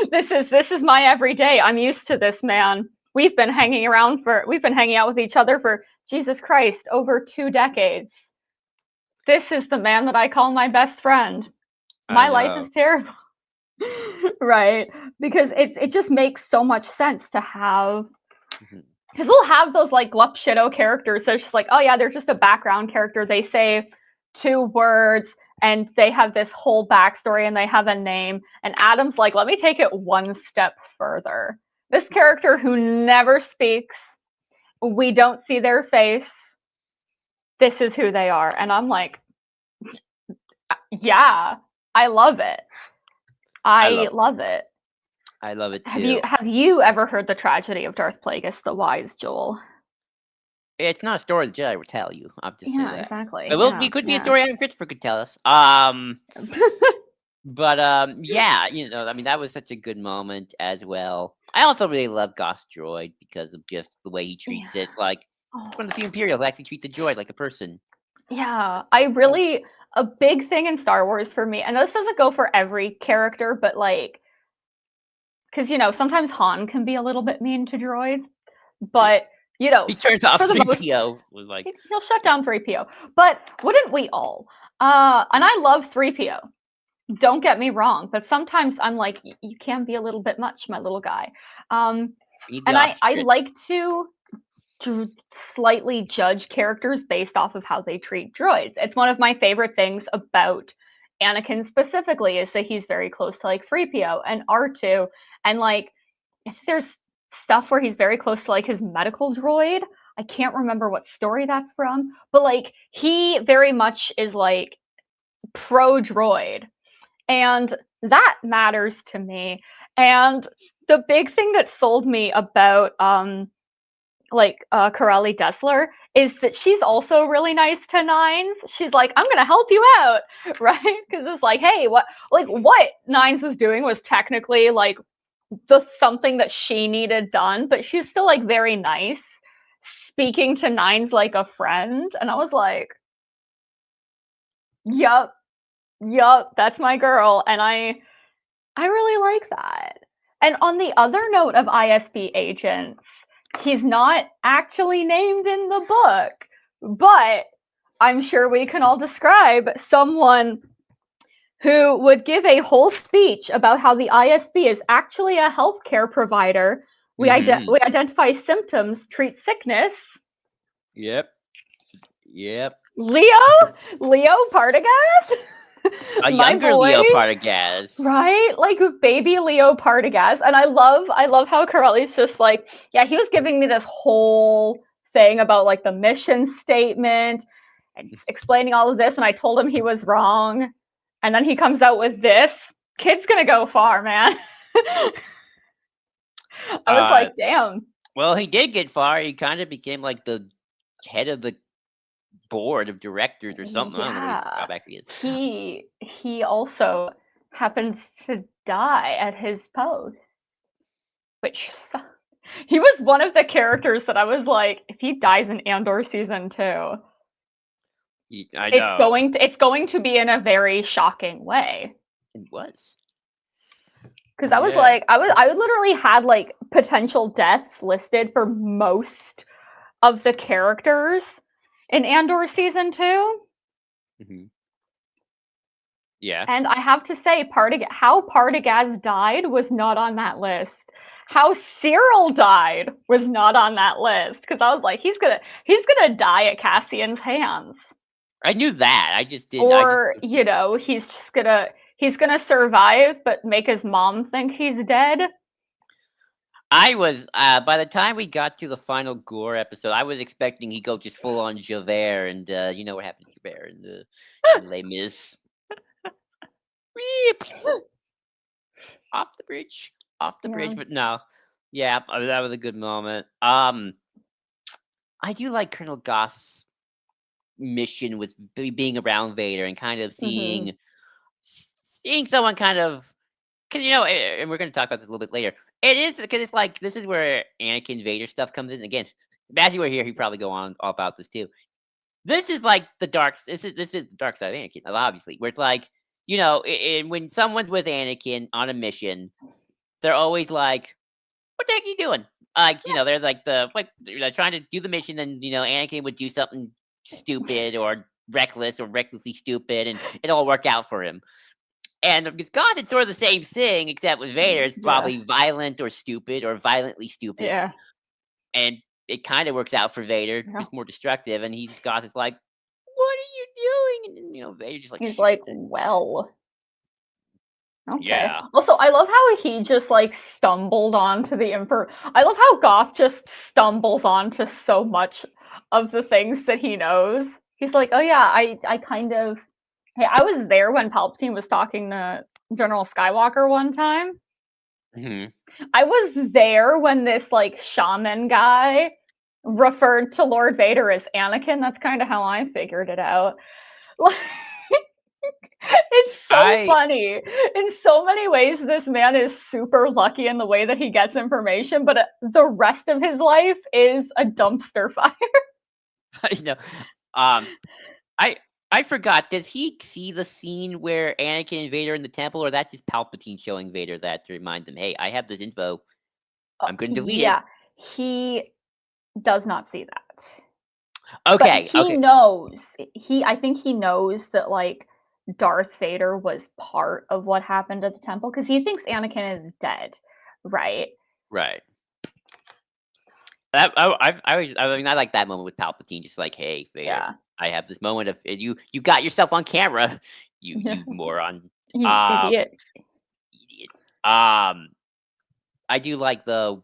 This is my everyday. I'm used to this, man. We've been hanging out with each other for Jesus Christ over 2 decades. This is the man that I call my best friend. I My life know. is terrible. Right? Because it just makes so much sense to have Mhm. because we'll have those like glup shitto characters that's just like, oh yeah, they're just a background character. They say 2 words and they have this whole backstory and they have a name. And Adam's like, let me take it one step further. This character who never speaks, we don't see their face. This is who they are. And I'm like, yeah, I love it. I I love it. love it. I love it Have you too. have you ever heard the tragedy of Darth Plagueis the Wise, Joel? It's not a story the Jedi would tell you, I'll just say Yeah, that. exactly. It will Yeah, be could be a yeah. story Ivan Christopher could tell us. But, yeah, I mean, that was such a good moment as well. I also really love Ghost Droid because of just the way he Yeah. treats it. It's like It's one of the few Imperials that actually treat the droid like a person. Yeah, a big thing in Star Wars for me, and this doesn't go for every character, but like, because sometimes Han can be a little bit mean to droids, but He turns off for the most 3PO. Was like, he'll shut down 3PO. But wouldn't we all? And I love 3PO. Don't get me wrong, but sometimes I'm like, you can be a little bit much, my little guy. And I like to slightly judge characters based off of how they treat droids. It's one of my favorite things about Anakin specifically is that he's very close to like 3PO and R2, and like if there's stuff where he's very close to like his medical droid. I can't remember what story that's from, but like he very much is like pro droid, and that matters to me. And the big thing that sold me about Corelli Dessler is that she's also really nice to Nines. She's like, I'm gonna help you out, right? Because it's like, hey, what Nines was doing was technically like the something that she needed done, but she's still like very nice, speaking to Nines like a friend. And I was like, yup, that's my girl. And I really like that. And on the other note of ISB agents, he's not actually named in the book, but I'm sure we can all describe someone who would give a whole speech about how the ISB is actually a healthcare provider. We identify symptoms, treat sickness. Yep. Leo Partagas? A younger Leo Partagas. Right? Like baby Leo Partagas. And I love how Corelli's just like, yeah, he was giving me this whole thing about like the mission statement and explaining all of this, and I told him he was wrong. And then he comes out with this. Kid's gonna go far, man. I was like, damn. Well, he did get far. He kind of became like the head of the board of directors or something. Yeah. I don't know how back he is. He also happens to die at his post, which he was one of the characters that I was like, if he dies in Andor season 2, it's going to be in a very shocking way. It was. Because I was like, I literally had like potential deaths listed for most of the characters in Andor season 2. Mm-hmm. Yeah. And I have to say, how Partagas died was not on that list. How Cyril died was not on that list. Because I was like, he's gonna die at Cassian's hands. I knew that. I just didn't. Or he's gonna survive, but make his mom think he's dead. I was by the time we got to the final Gore episode, I was expecting he'd go just full on Javert, and you know what happened to Javert in the Les Mis. Off the bridge, but no, that was a good moment. I do like Colonel Goss' mission with being around Vader and kind of seeing someone kind of, because and we're going to talk about this a little bit later. It is because it's like this is where Anakin Vader stuff comes in again. As you were here, he'd probably go on all about this too. This is like the dark. This is the dark side of Anakin, obviously, where it's like when someone's with Anakin on a mission, they're always like, "What the heck are you doing?" Like they're like they're trying to do the mission, and Anakin would do something stupid or reckless or recklessly stupid, and it'll all work out for him. And with God, it's sort of the same thing, except with Vader, it's probably violent or stupid or violently stupid. Yeah. And it kind of works out for Vader. Yeah. It's more destructive, and God is like, "What are you doing?" And Vader just like he's like, "Well, okay." Yeah. Also, I love how he just like stumbled onto the Emperor. I love how Goth just stumbles onto so much of the things that he knows. He's like, "Oh yeah, I kind of." Hey, I was there when Palpatine was talking to General Skywalker one time. Mm-hmm. I was there when this like shaman guy referred to Lord Vader as Anakin. That's kind of how I figured it out. It's so I funny. In so many ways, this man is super lucky in the way that he gets information, but the rest of his life is a dumpster fire. I know. Um, I I forgot. Does he see the scene where Anakin and Vader in the temple, or that's just Palpatine showing Vader that to remind them, "Hey, I have this info. I'm going to delete it." Yeah, he does not see that. But Okay. he Okay. knows. I think he knows that like Darth Vader was part of what happened at the temple because he thinks Anakin is dead, right? Right. I mean, I like that moment with Palpatine, just like, "Hey, Vader, Yeah. I have this moment of you got yourself on camera, Yeah. you moron." You Um, idiot. idiot. I do like the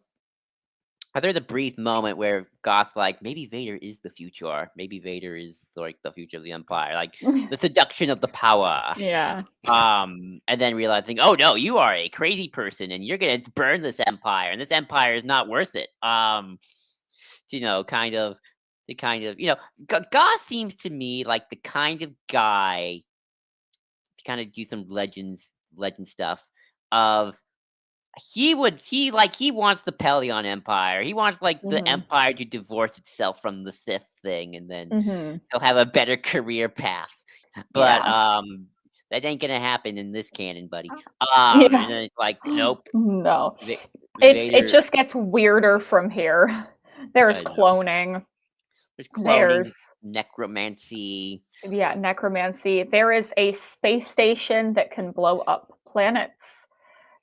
there's a brief moment where Goth's like, "Maybe Vader is the future. Maybe Vader is, like, the future of the Empire." Like, the seduction of the power. Yeah. And then realizing, "Oh, no, you are a crazy person, and you're gonna burn this empire, and this empire is not worth it." Kind of the kind of Goss seems to me like the kind of guy to kind of do some legend stuff of he wants the Pelion Empire. He wants like the Mhm. Empire to divorce itself from the Sith thing, and then Mhm. he'll have a better career path. But Yeah. that ain't gonna happen in this canon, buddy. Yeah. And then it's like, nope. No. Va- It Vader. just gets weirder from here. There's I know. cloning. There's cloning, There's necromancy. yeah, necromancy. There is a space station that can blow up planets.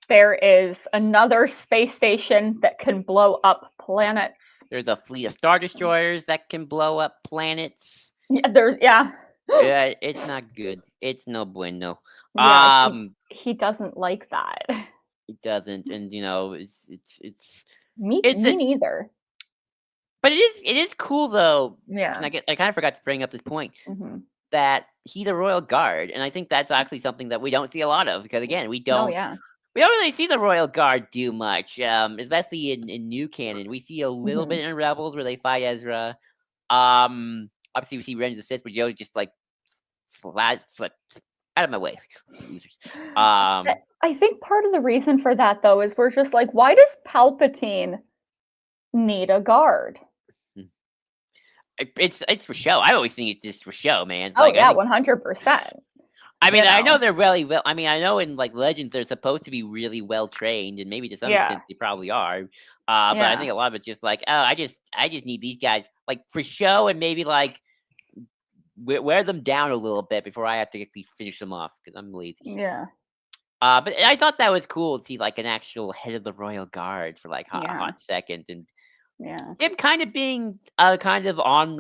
There is another space station that can blow up planets. There's a fleet of star destroyers that can blow up planets. Yeah, there's yeah. Yeah, it's not good. It's no bueno. Yeah, Um, he doesn't like that. it doesn't, and Me it's a, me neither. but it is cool though. And Yeah. I kind of forgot to bring up this point Mhm. that he's a royal guard, and I think that's actually something that we don't see a lot of because again, Oh yeah. we don't really see the royal guard do much, especially in new canon. We see a little Mhm. bit in Rebels where they fight Ezra. Obviously we see Revenge of the Sith, but Yoda just like flat out of my way, losers. I think part of the reason for that though is we're just like, why does Palpatine need a guard? It's for show. I always think it's just for show, man. Oh Like I yeah, think 100%. I You mean, I know know. they're really well. I mean, I know in like Legends they're supposed to be really well trained, and maybe to some Yeah. extent they probably are. But I Yeah. think a lot of it's just like, oh, I just need these guys like for show, and maybe like wear them down a little bit before I have to actually finish them off because I'm lazy. Yeah. But I thought that was cool to see like an actual head of the royal guard for like a Yeah. hot second, and Yeah. him kind of being kind of on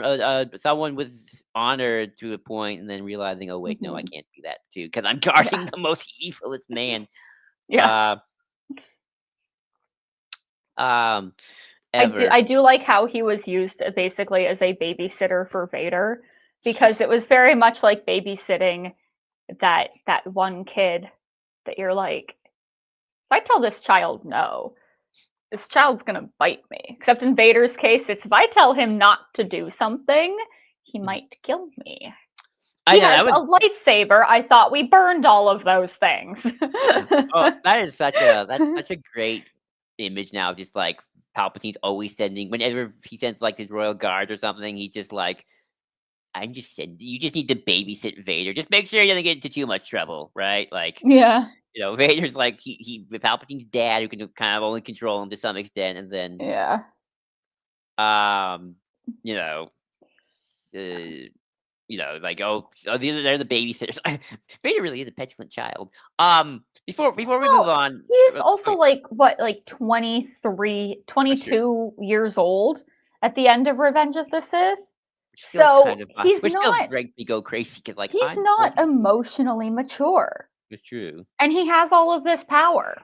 someone was honored to a point, and then realizing, oh wait, no, I Mhm. can't be that too because I'm Yeah. guarding the most evilest man Yeah. uh, um, I do ever. I do like how he was used basically as a babysitter for Vader because it was very much like babysitting that one kid that you're like, if I tell this child no, this child's gonna bite me. Except in Vader's case, it's if I tell him not to do something, he might kill me. I He know has that was. a lightsaber. I thought we burned all of those things. Oh, that's such a great image now. Just like Palpatine's always sending whenever he sends like his royal guard or something, he's just like, I'm just saying, you just need to babysit Vader. Just make sure he doesn't get into too much trouble, right? Like, Yeah, Vader's like he Palpatine's dad who can kind of only control him to some extent, and then yeah. um, you know, like they're the babysitters. Vader really is a petulant child. Before we move Well, on, he's oh, also like what, like 23, that's true. 22 years old at the end of Revenge of the Sith. Which still So kind of which still makes me go crazy because like he's I'm not older. emotionally mature. It's true. And he has all of this power.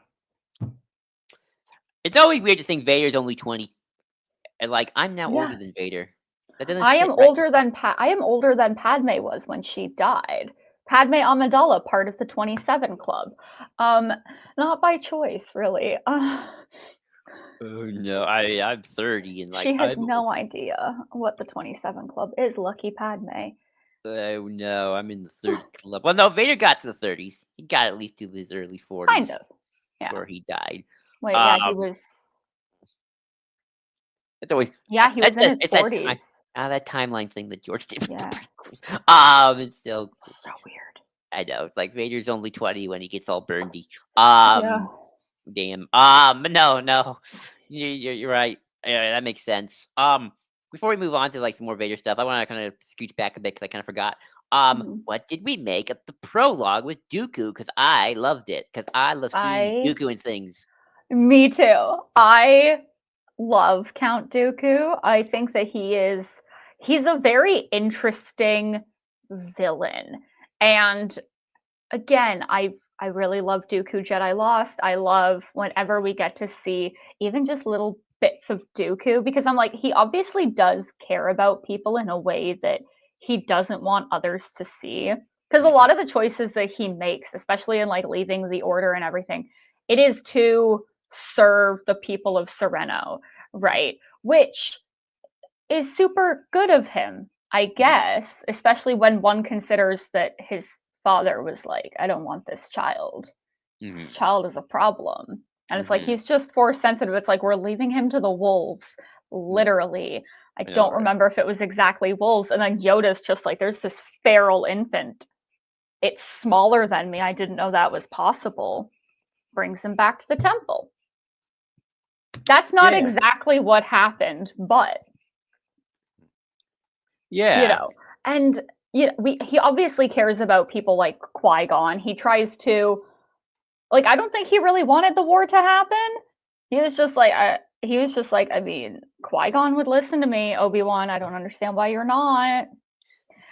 It's always weird to think Vader's only 20, and like I'm now Yeah. older than Vader. That doesn't sit right with me. I am older than Padme was when she died. Padme Amidala, part of the 27 Club. Um, Not by choice, really. Oh no, I'm 30 and like She has I'm no idea what the 27 Club is. Lucky Padme. Oh no, I'm in the third club. Well, no, Vader got to the 30s. He got at least to his early Kind 40s of. Yeah. before he died. Wait, yeah, he Um, was. it's always Yeah, he was in his it's that time 40s. that timeline thing that George did with the Yeah. prequels. It's so cool. So weird. I know. It's like Vader's only 20 when he gets all burnedy. Yeah. Damn. No. You're right. Yeah, that makes sense. Before we move on to like some more Vader stuff, I want to kind of scooch back a bit because I kind of forgot. Mhm. What did we make of the prologue with Dooku? Because I loved it. Because I love seeing I. Dooku and things. Me too. I love Count Dooku. I think that he's a very interesting villain. And again, I really love Dooku Jedi Lost. I love whenever we get to see even just little bits of Dooku because I'm like he obviously does care about people in a way that he doesn't want others to see. Because a Mhm, lot of the choices that he makes, especially in like leaving the order and everything, it is to serve the people of Sereno, right? Which is super good of him, I mhm, guess, especially when one considers that his father was like, I don't want this child. This mhm, child is a problem. And it's like mhm, he's just force sensitive. It's like we're leaving him to the wolves, mhm. literally. I I know, don't right? remember if it was exactly wolves. And then Yoda's just like, there's this feral infant. It's smaller than me. I didn't know that was possible. Brings him back to the temple. That's not Yeah, exactly what happened, but you yeah. know, and he obviously cares about people like Qui-Gon. He tries to like I don't think he really wanted the war to happen. He was just like I mean, Qui-Gon would listen to me, Obi-Wan. I don't understand why you're not.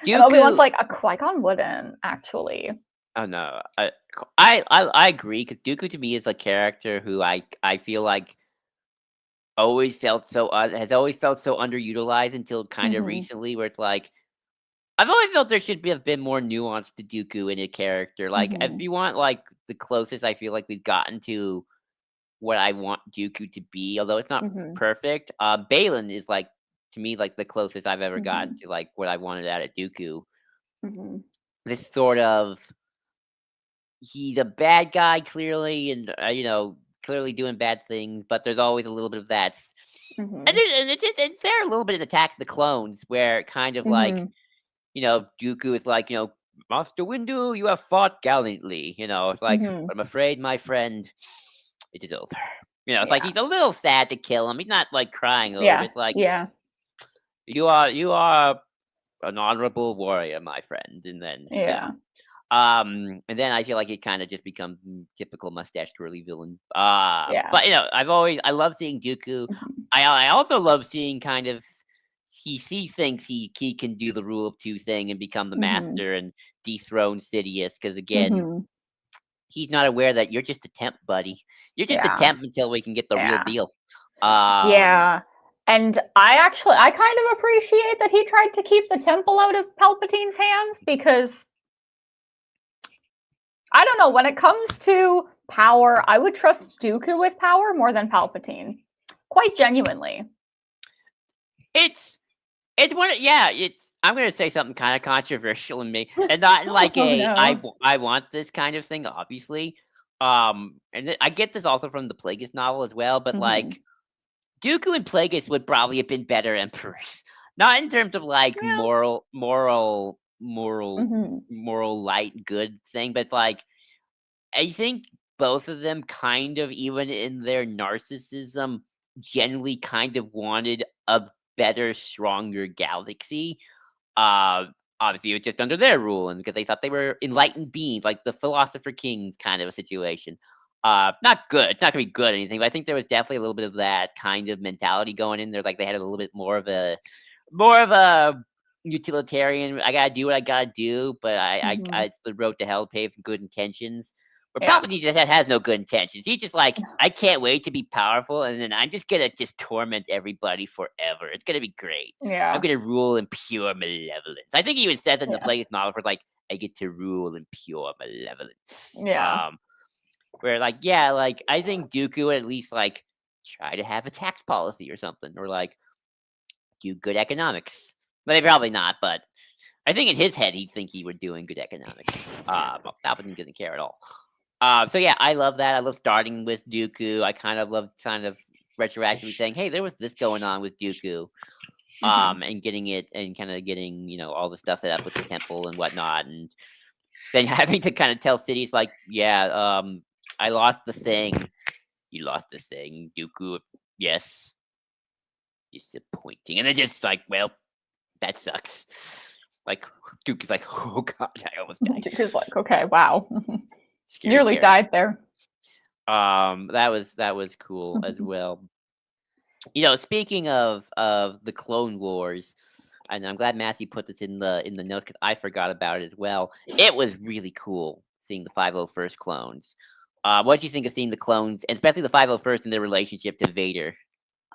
And Obi-Wan's Dooku. like, Qui-Gon wouldn't actually. Oh no, I agree. Because Dooku to me is a character who I feel like has always felt so underutilized until kind of Mhm. recently, where it's like I've always felt there should have been more nuance to Dooku in a character. Like, if Mhm. you want like the closest I feel like we've gotten to what I want Dooku to be, although it's not Mhm. perfect. Balin is like to me like the closest I've ever gotten Mhm. to like what I wanted out of Dooku. Mhm. This sort of he's a bad guy clearly, and clearly doing bad things, but there's always a little bit of that. Mhm. And it's there a little bit in Attack of the Clones where it kind of like Mhm. Dooku is like, Master Windu, you have fought gallantly. It's like, Mhm. I'm afraid, my friend, it is over. It's like Yeah. he's a little sad to kill him. He's not like crying over it. Yeah. It's like Yeah. you are an honorable warrior, my friend. And then Yeah. and then I feel like it kind of just becomes typical mustache twirly villain. Yeah. But I love seeing Dooku. Mhm. I also love seeing kind of he thinks he can do the rule of two thing and become the Mhm. master and dethrone Sidious because again Mhm. he's not aware that you're just a temp, buddy. You're just a Yeah. temp until we can get the real Yeah. deal. Um, Yeah. And I kind of appreciate that he tried to keep the temple out of Palpatine's hands because I don't know, when it comes to power, I would trust Dooku with power more than Palpatine. Quite genuinely. it's it's one. Yeah, it's. I'm gonna say something kind of controversial in me, and not in like Oh a no. I want this kind of thing. Obviously, and I get this also from the Plagueis novel as well. But Mhm. like Dooku and Plagueis would probably have been better emperors, not in terms of like Yeah. Mhm. moral light good thing, but like I think both of them kind of, even in their narcissism, generally kind of wanted a better, stronger galaxy. Uh, Obviously, it was just under their rule, and because they thought they were enlightened beings, like the philosopher kings kind of a situation. Not good. It's not gonna be good or anything, but I think there was definitely a little bit of that kind of mentality going in there. Like they had a little bit more of a utilitarian. I gotta do what I gotta do, but I Mhm. it's the road to hell paved with good intentions. Where Yeah. Palpatine just has no good intentions. He's just like, I can't wait to be powerful, and then I'm just gonna just torment everybody forever. It's gonna be great. I'm Yeah. gonna rule in pure malevolence. I think he even said in the Yeah. Plagueis novel for like, I get to rule in pure malevolence. Yeah. Where like, yeah, like I think Dooku would at least like try to have a tax policy or something, or like do good economics. But they probably not. But I think in his head he'd think he were doing good economics. Palpatine didn't care at all. So yeah, I love that. I love starting with Dooku. I kind of love retroactively saying, hey, there was this going on with Dooku. And getting it and kind of getting, all the stuff set up with the temple and whatnot. And then having to kind of tell Cities like, yeah, I lost the thing. You lost the thing, Dooku. Yes. Disappointing. And they're just like, well, that sucks. Like, Dooku's like, oh god, I almost died. Dooku's like, okay, wow. Scary, Nearly died there. That was cool as well. Speaking of the Clone Wars, and I'm glad Massey put this in the notes because I forgot about it as well. It was really cool seeing the 501st clones. What did you think of seeing the clones, and especially the 501st and their relationship to Vader?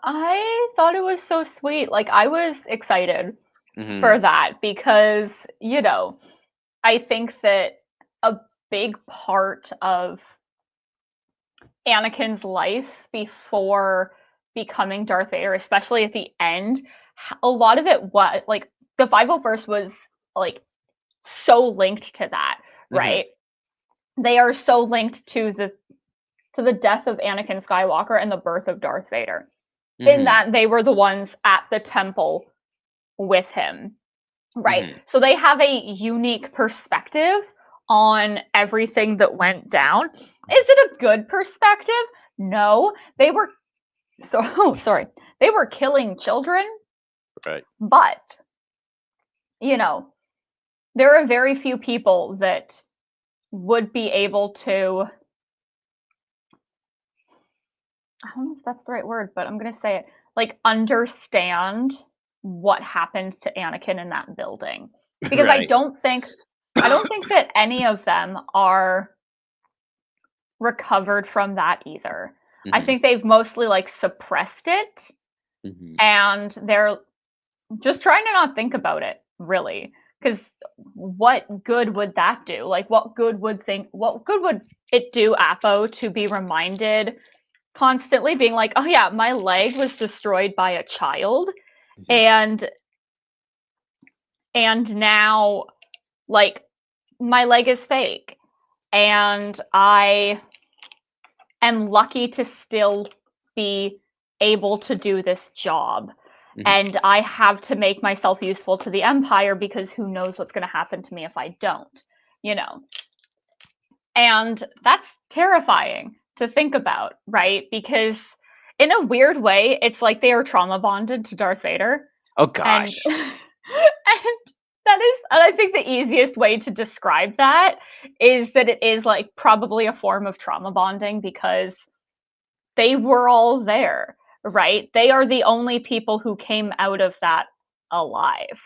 I thought it was so sweet. Like, I was excited for that because, I think that a big part of Anakin's life before becoming Darth Vader, especially at the end, a lot of it was like the 501st was like so linked to that, right? They are so linked to the death of Anakin Skywalker and the birth of Darth Vader, in that they were the ones at the temple with him, right? So they have a unique perspective on everything that went down. Is it a good perspective? No, they were they were killing children, right? But there are very few people that would be able to, I don't know if that's the right word, but I'm going to say it, like, understand what happened to Anakin in that building. Because right. I don't think that any of them are recovered from that either. I think they've mostly like suppressed it, and they're just trying to not think about it, really. Because what good would that do? Like, what good would it do, Apo, to be reminded constantly, being like, oh yeah, my leg was destroyed by a child, and now, like, my leg is fake, and I am lucky to still be able to do this job. And I have to make myself useful to the Empire because who knows what's going to happen to me if I don't, And that's terrifying to think about, right? Because in a weird way, it's like they are trauma bonded to Darth Vader. Oh gosh. And I think the easiest way to describe that is that it is like probably a form of trauma bonding because they were all there, right? They are the only people who came out of that alive,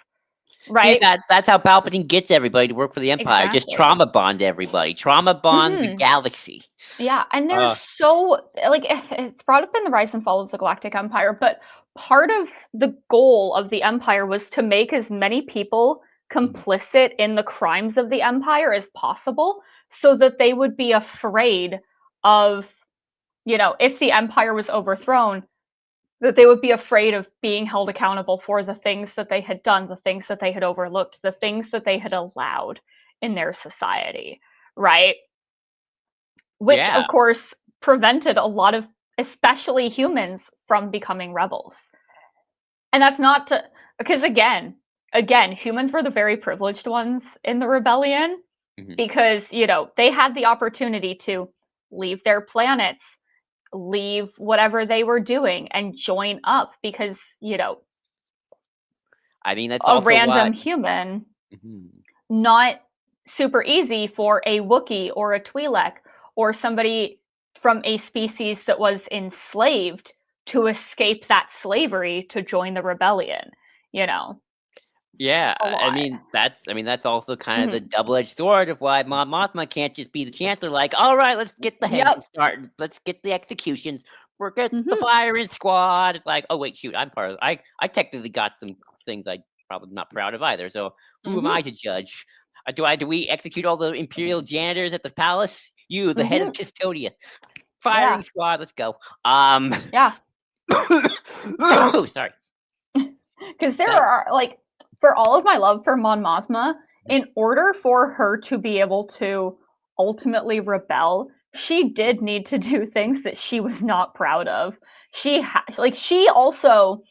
right? See, that's how Palpatine gets everybody to work for the Empire. Exactly. Just trauma bond everybody. Trauma bond the galaxy. Yeah, and they're so, like, it's brought up in the Rise and Fall of the Galactic Empire, but part of the goal of the Empire was to make as many people complicit in the crimes of the Empire as possible so that they would be afraid of, if the Empire was overthrown, that they would be afraid of being held accountable for the things that they had done, the things that they had overlooked, the things that they had allowed in their society, right? Which, of course, prevented a lot of, especially humans, from becoming rebels. And that's not to, because again, humans were the very privileged ones in the rebellion because, they had the opportunity to leave their planets, leave whatever they were doing, and join up because, I mean, that's a random human, not super easy for a Wookiee or a Twi'lek or somebody from a species that was enslaved to escape that slavery to join the rebellion, Yeah, I mean that's also kind of the double-edged sword of why Mon Mothma can't just be the chancellor. Like, all right, let's get the head started. Let's get the executions. We're getting the firing squad. It's like, oh wait, shoot, I'm part of. I technically got some things I probably not proud of either. So who am I to judge? Do we execute all the Imperial janitors at the palace? You, the head of Custodia, firing squad. Let's go. Yeah. Oh, sorry. Because there are like for all of my love for Mon Mothma, in order for her to be able to ultimately rebel, she did need to do things that she was not proud of. She also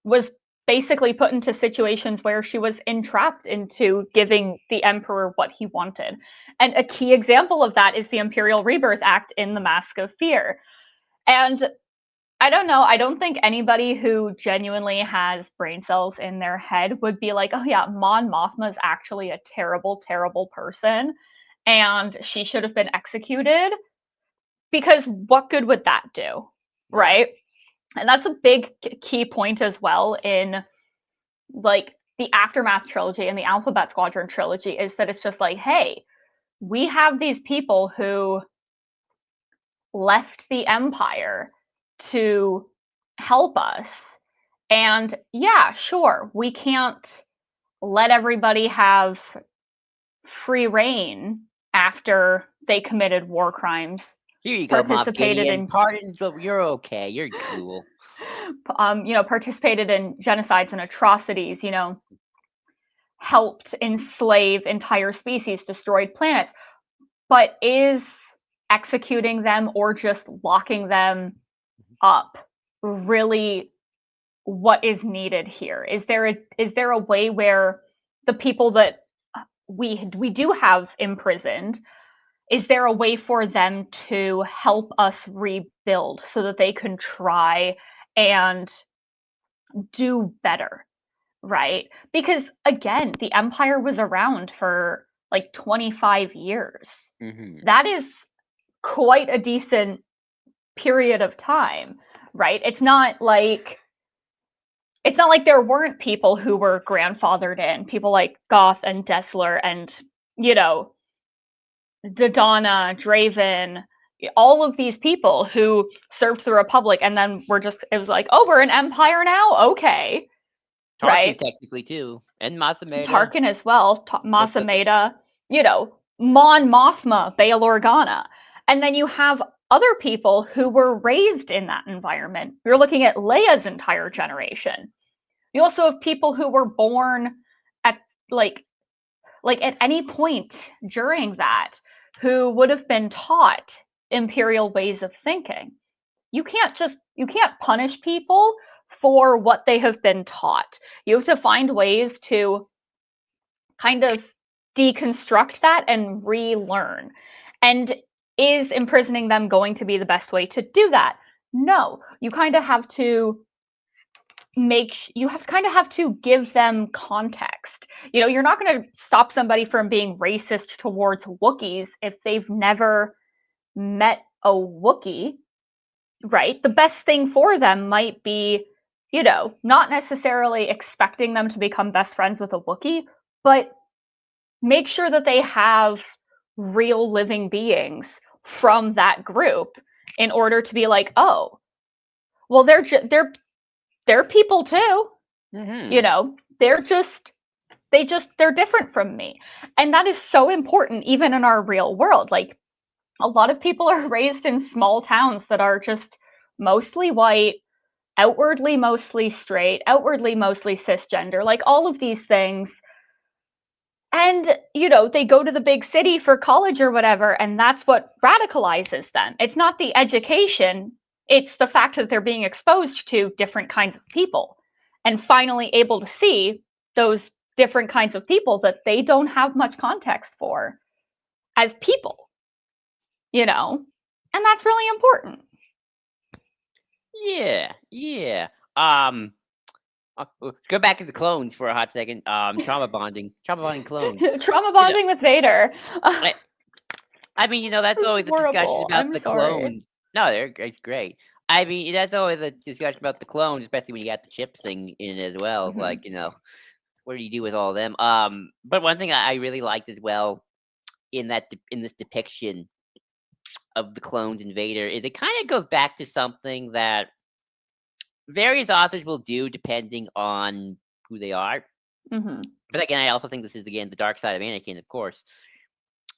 was basically put into situations where she was entrapped into giving the emperor what he wanted. And a key example of that is the Imperial Rebirth Act in The Mask of Fear. And I don't know, I don't think anybody who genuinely has brain cells in their head would be like, oh yeah, Mon Mothma is actually a terrible, terrible person and she should have been executed. Because what good would that do? Right? And that's a big key point as well in like the Aftermath trilogy and the Alphabet Squadron trilogy, is that it's just like, hey, we have these people who left the Empire to help us. And yeah, sure, we can't let everybody have free reign after they committed war crimes. Here you go, Moff Participated Gideon. in- Pardon, but you're okay. You're cool. Participated in genocides and atrocities, helped enslave entire species, destroyed planets, but is executing them or just locking them up really what is needed here? Is there a way where the people that we do have imprisoned, is there a way for them to help us rebuild so that they can try and do better, right? Because again, the Empire was around for like 25 years. Mm-hmm. That is quite a decent period of time, right? It's not like there weren't people who were grandfathered in, people like Goth and Dessler and, Dodonna, Draven, all of these people who served the Republic and then it was like, oh, we're an empire now? Okay. Tarkin right? technically too. And Masameda. Tarkin as well, Masameda, Mon Mothma, Bail Organa. And then you have other people who were raised in that environment. You're looking at Leia's entire generation. You also have people who were born at like at any point during that who would have been taught Imperial ways of thinking. You can't punish people for what they have been taught. You have to find ways to kind of deconstruct that and relearn. And is imprisoning them going to be the best way to do that? No. You kind of have to give them context. You're not going to stop somebody from being racist towards Wookiees if they've never met a Wookiee, right? The best thing for them might be, not necessarily expecting them to become best friends with a Wookiee, but make sure that they have real living beings from that group in order to be like, oh, well, they're people too. Mm-hmm. They're different from me. And that is so important even in our real world. Like, a lot of people are raised in small towns that are just mostly white, outwardly mostly straight, outwardly mostly cisgender, like all of these things. And, they go to the big city for college or whatever, and that's what radicalizes them. It's not the education, it's the fact that they're being exposed to different kinds of people and finally able to see those different kinds of people that they don't have much context for as people, and that's really important. Yeah. Go back to the clones for a hot second. Trauma bonding clones. Trauma bonding with Vader. I mean, that's always a discussion about I'm the sorry. clones. No, it's great. I mean, that's always a discussion about the clones, especially when you got the chip thing in it as well. Mhm. Like, what do you do with all of them? But one thing I really liked as well in this depiction of the clones and Vader is it kind of goes back to something that various authors will do depending on who they are. Mhm. But again, I also think this is again the dark side of Anakin, of course.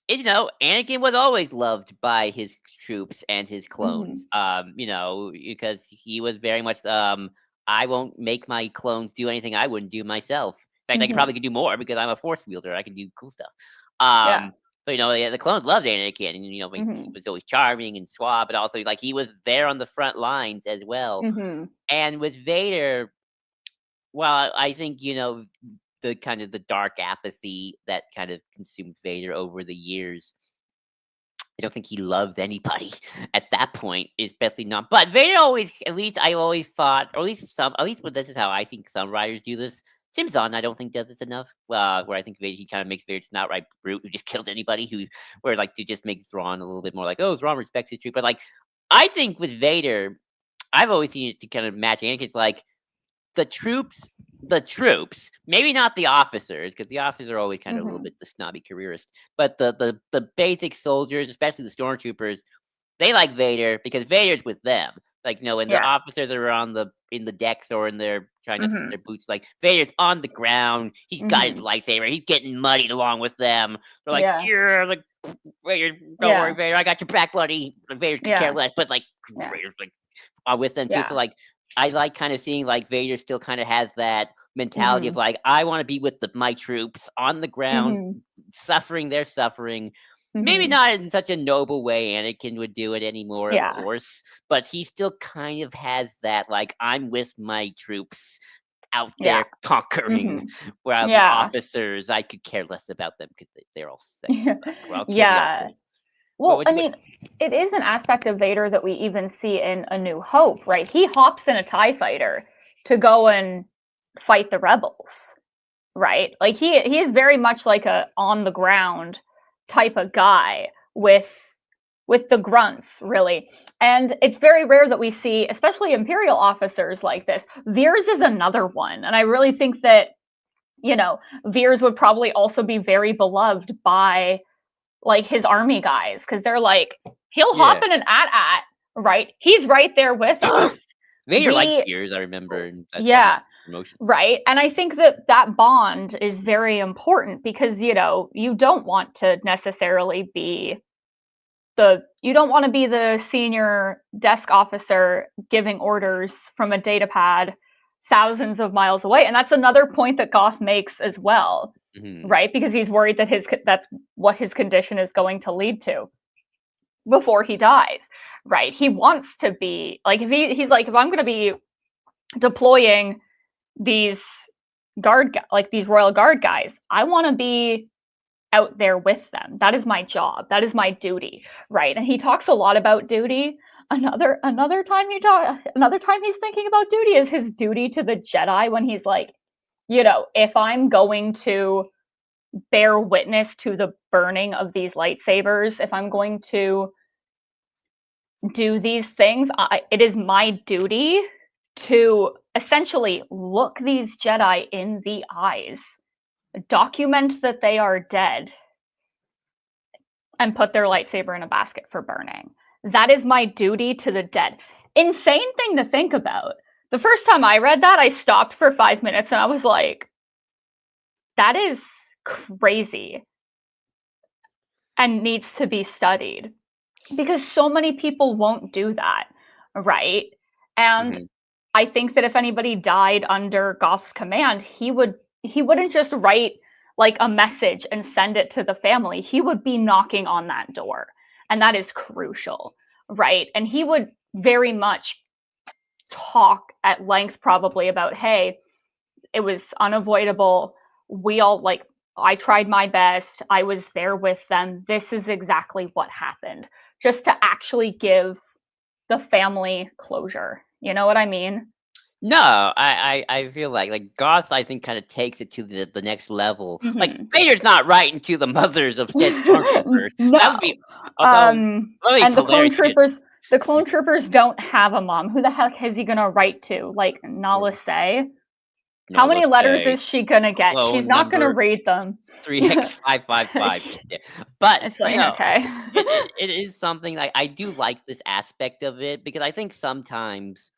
Anakin was always loved by his troops and his clones. Because he was very much I won't make my clones do anything I wouldn't do myself. fact, I Mhm. probably could do more because I'm a force wielder. I can do cool stuff. Yeah. So the clones loved Anakin, and he Mhm. was always charming and suave, but also like he was there on the front lines as well. Mhm. And with Vader, well, I think the kind of the dark apathy that kind of consumed Vader over the years. I don't think he loved anybody at that point, especially not. But Vader always, at least I always thought, or at least this is how I think some writers do this. Simzon, I don't think does this enough. Where I think Vader, he kind of makes Vader just an outright brute who just killed anybody. Where like to just make Thrawn a little bit more like, oh, Thrawn respects his troop. But like, I think with Vader, I've always seen it to kind of match Anakin's like the troops, maybe not the officers, because the officers are always kind of a little Mhm. bit the snobby careerist, but the basic soldiers, especially the stormtroopers, they like Vader because Vader's with them. Like, when the Yeah. officers are in the decks or in their trying not to put Mhm. their boots, like Vader's on the ground, he's got his Mhm. lightsaber, he's getting muddied along with them. They're like, Yeah. yeah, like Vader, don't worry, Yeah. Vader, I got your back, buddy. Like, Vader could care Yeah. less, but like Yeah. Vader's like with them too. So Yeah. like I like kind of seeing like Vader still kind of has that mentality of Mhm. like I want to be with my troops on the ground, Mhm. suffering their suffering. Maybe Mhm. not in such a noble way Anakin would do it anymore, of Yeah. course, but he still kind of has that like I'm with my troops out Yeah. there conquering, Mhm. while the Yeah. officers I could care less about them because they're all sick. Suck. Well, I'll kill the Yeah. officers. Well, I What? mean, it is an aspect of Vader that we even see in A New Hope, right? He hops in a TIE fighter to go and fight the rebels, right? Like he is very much like a on the ground type of guy with the grunts, really. And it's very rare that we see, especially Imperial officers like this. Veers is another one, and I really think that Veers would probably also be very beloved by like his army guys because they're like he'll hop Yeah. in an at right, he's right there with us. Vader likes We beers, I remember, and that's why he Yeah, got promotion. right. And I think that that bond is very important because you don't want to necessarily be the senior desk officer giving orders from a data pad thousands of miles away. And that's another point that Goff makes as well, Mhm. right? Because he's worried that that's what his condition is going to lead to before he dies, right? He wants to be like he's like if I'm going to be deploying these these royal guard guys, I want to be out there with them. That is my job. That is my duty, right? And he talks a lot about duty. Another time he's thinking about duty is his duty to the Jedi when he's like, if I'm going to bear witness to the burning of these lightsabers, if I'm going to do these things, it is my duty to essentially look these Jedi in the eyes, document that they are dead, and put their lightsaber in a basket for burning. That is my duty to the dead. Insane thing to think about. The first time I read that, I stopped for 5 minutes and I was like, that is crazy and needs to be studied because so many people won't do that, right? And Mhm. I think that if anybody died under Goff's command, he wouldn't just write like a message and send it to the family. He would be knocking on that door. And that is crucial, right? And he would very much talk at length probably about, hey, it was unavoidable. We all like I tried my best. I was there with them. This is exactly what happened. Just to actually give the family closure. You know what I mean? No, I feel like Goth, I think, kind of takes it to the next level. Like Mhm. Vader's not writing to the mothers of dead stormtroopers. That would No. be although that makes And hilarious. the clone troopers don't have a mom. Who the heck is he gonna write to? Like Nala say? No, How many let's letters say is she gonna get? She's clone not gonna number read them. 3X555. But It's like, okay. it is something like I do like this aspect of it because I think sometimes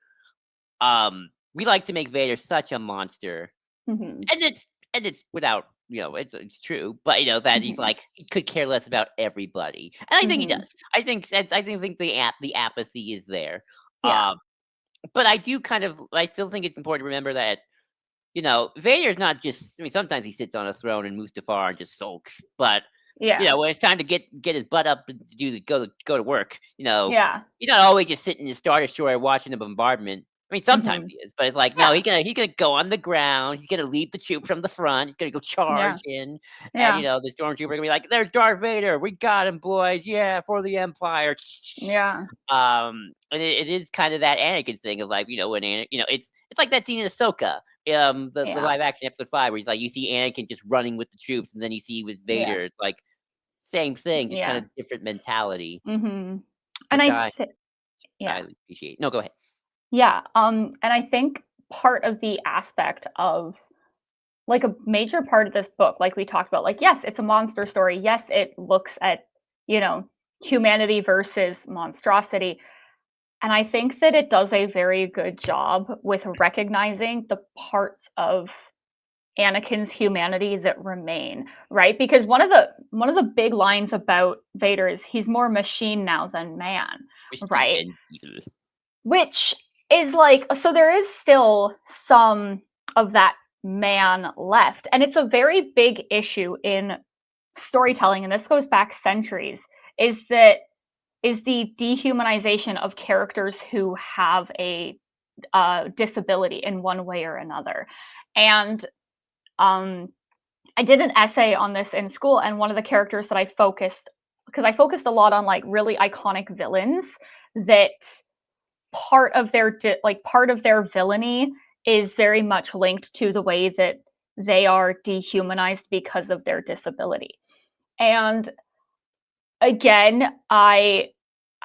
we like to make Vader such a monster, Mhm, and it's without it's true, but that he's mhm, like he could care less about everybody, and I think he mhm. does. I think the apathy is there. Yeah. um but I do kind of I still think it's important to remember that Vader's not just. I mean, sometimes he sits on a throne and Mustafar and just sulks, but Yeah. when it's time to get his butt up and go to work, Yeah. he's not always just sitting in his Star Destroyer watching the bombardment. I mean, sometimes Mhm. he is, but it's like, no, Yeah. he's gonna go on the ground. He's gonna lead the troop from the front. He's gonna go Yeah. charge in, and Yeah. the stormtrooper gonna be like, "There's Darth Vader. We got him, boys. Yeah, for the Empire." Yeah. And it is kind of that Anakin thing of like, when it's like that scene in Ahsoka, the Yeah. live action episode 5, where he's like, you see Anakin just running with the troops, and then you see with Yeah. Vader, it's like same thing, just kind Yeah. of different mentality, Mhm. And which I I yeah. highly appreciate. No, go ahead. Yeah, and I think part of the aspect of like a major part of this book, like we talked about, like, yes, it's a monster story. Yes, it looks at, you know, humanity versus monstrosity. And I think that it does a very good job with recognizing the parts of Anakin's humanity that remain, right? Because one of the big lines about Vader is he's more machine now than man, Whiskey right? and evil. Which is like, so there is still some of that man left. And it's a very big issue in storytelling, and this goes back centuries, is the dehumanization of characters who have a disability in one way or another. And um, I did an essay on this in school, and one of the characters that because I focused a lot on like really iconic villains that part of their villainy is very much linked to the way that they are dehumanized because of their disability. And again, I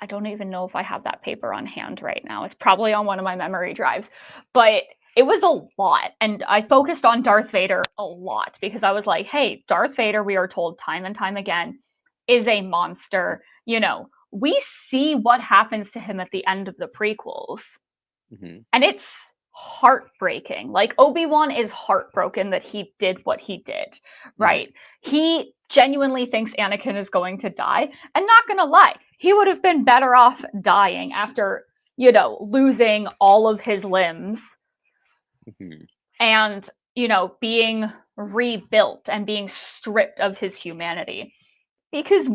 don't even know if I have that paper on hand right now. It's probably on one of my memory drives, but it was a lot. And I focused on Darth Vader a lot because I was like, hey, Darth Vader, we are told time and time again, is a monster. We see what happens to him at the end of the prequels, Hmm. and it's heartbreaking. Like, Obi-Wan is heartbroken that he did what he did, Hmm. right? He genuinely thinks Anakin is going to die, and not gonna lie, he would have been better off dying after, losing all of his limbs Hmm. and, being rebuilt and being stripped of his humanity. Because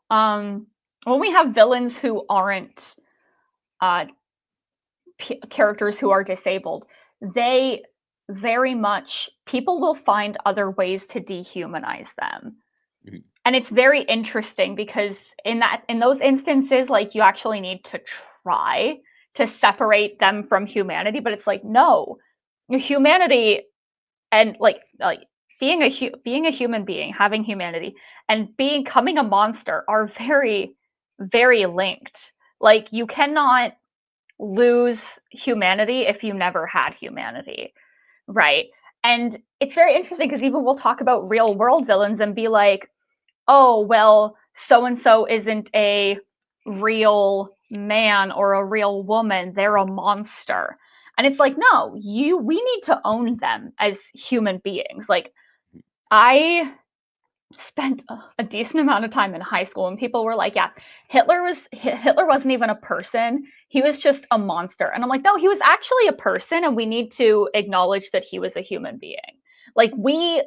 um when we have villains who aren't uh characters who are disabled, they very much people will find other ways to dehumanize them. Hmm. And it's very interesting because in those instances, like, you actually need to try to separate them from humanity, but it's like, no, humanity and like being a human being, having humanity, and becoming a monster are very, very linked. Like, you cannot lose humanity if you never had humanity, right? And it's very interesting because even we'll talk about real world villains and be like, oh, well, so and so isn't a real man or a real woman, they're a monster. And it's like, no, we need to own them as human beings. Like, I spent a decent amount of time in high school and people were like, yeah, Hitler wasn't even a person, he was just a monster. And I'm like, no, he was actually a person, and we need to acknowledge that he was a human being. Like, we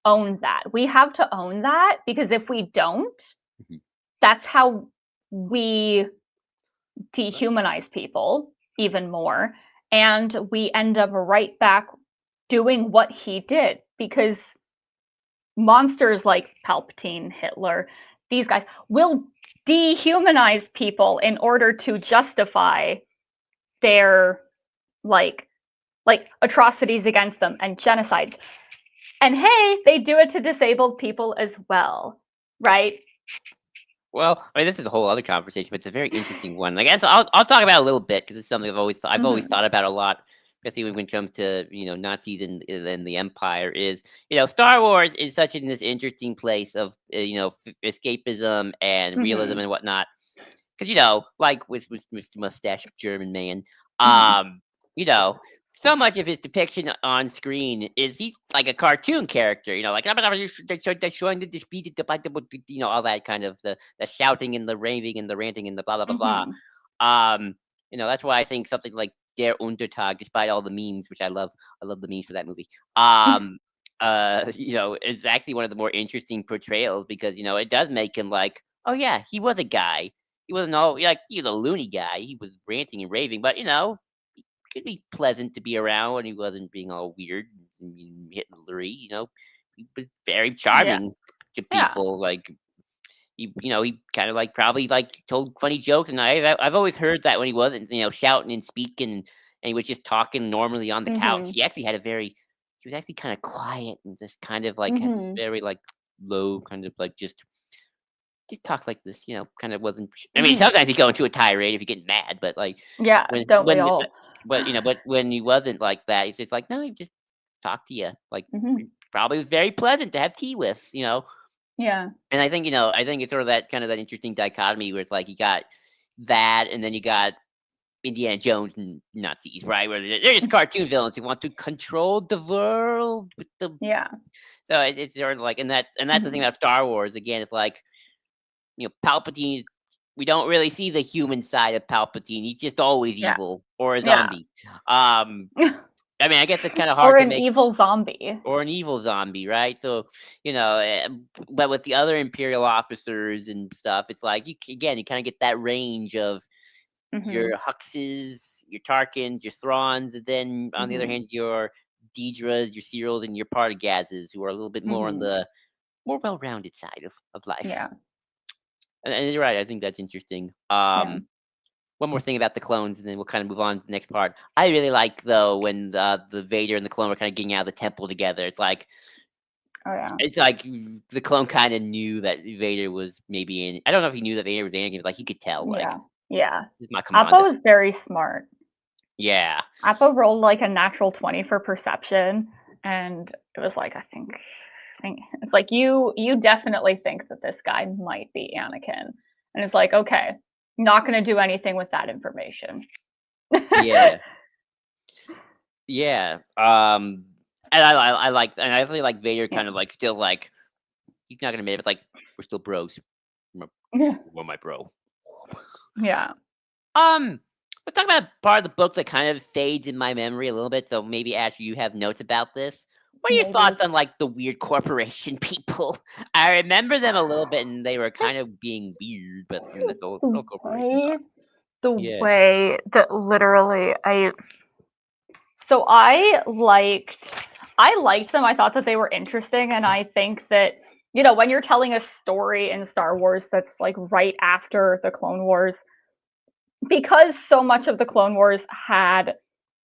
own that, we have to own that, because if we don't, Hmm. that's how we dehumanize people even more, and we end up right back doing what he did. Because monsters like Palpatine, Hitler, these guys will dehumanize people in order to justify their like atrocities against them and genocides. And hey, they do it to disabled people as well, right? Well, I mean, this is a whole other conversation, but it's a very interesting one. I guess I'll talk about it a little bit because it's something I've always Mhm. thought about a lot, especially when it comes to Nazis and the Empire. Is Star Wars is such in this interesting place of escapism and realism Mhm. and whatnot. Because like with Mr. Mustache German man, Mhm. um, you know, so much of his depiction on screen is he's like a cartoon character. Like they're showing the speed, all that kind of the shouting and the raving and the ranting and the blah blah blah blah. Mhm. Um, that's why I think something like der Untertag, despite all the memes, which I love. I love the memes for that movie. Is actually one of the more interesting portrayals because it does make him like, oh yeah, he was a guy. He wasn't all like he was a loony guy. He was ranting and raving, but he could be pleasant to be around when he wasn't being all weird and Hitlery. He was very charming to people. Like he kind of like probably like told funny jokes, and I've always heard that when he wasn't shouting and speaking and he was just talking normally on the couch, he actually had he was actually kind of quiet and just kind of like had this very like low kind of like just talks like this, kind of wasn't. I mean, sometimes he'd go into a tirade if you get mad, but like don't we all? But when he wasn't like that, he's just like, no, he just talked to you like probably was very pleasant to have tea with, Yeah. And I think it's sort of that kind of that interesting dichotomy where it's like you got that, and then you got Indiana Jones and Nazis, right? Where they're just cartoon villains who want to control the world with the So it's sort of like, and that's the thing about Star Wars. Again, it's like Palpatine. We don't really see the human side of Palpatine. He's just always evil or a zombie. I mean, I guess it's kind of hard or to make evil zombie or an evil zombie, right? So but with the other Imperial officers and stuff, it's like you kind of get that range of your Huxes, your Tarkins, your Thrawns, and then on the other hand, your Deidras, your Cyrils, and your Partagazes, who are a little bit more on the more well-rounded side of life. Yeah. And you're right. I think that's interesting. One more thing about the clones, and then we'll kind of move on to the next part. I really like, though, when the Vader and the clone were kind of getting out of the temple together. It's like, it's like the clone kind of knew that Vader was maybe in. I don't know if he knew that Vader was Anakin, but like he could tell. Like, this is my commander. Appa was very smart. Yeah. Appa rolled like a natural 20 for perception, and it was like, I think it's like you definitely think that this guy might be Anakin, and it's like, okay, not going to do anything with that information. Yeah. And I like, and I really like Vader kind of like still like he's not going to admit it, but like we're still bros. We're my bro. Yeah. Let's talk about a part of the book that kind of fades in my memory a little bit. So maybe Ash, you have notes about this. What are your thoughts on like the weird corporation people? I remember them a little bit, and they were kind of being weird, but that's all corporations. The way that literally I liked them. I thought that they were interesting, and I think that when you're telling a story in Star Wars that's like right after the Clone Wars, because so much of the Clone Wars had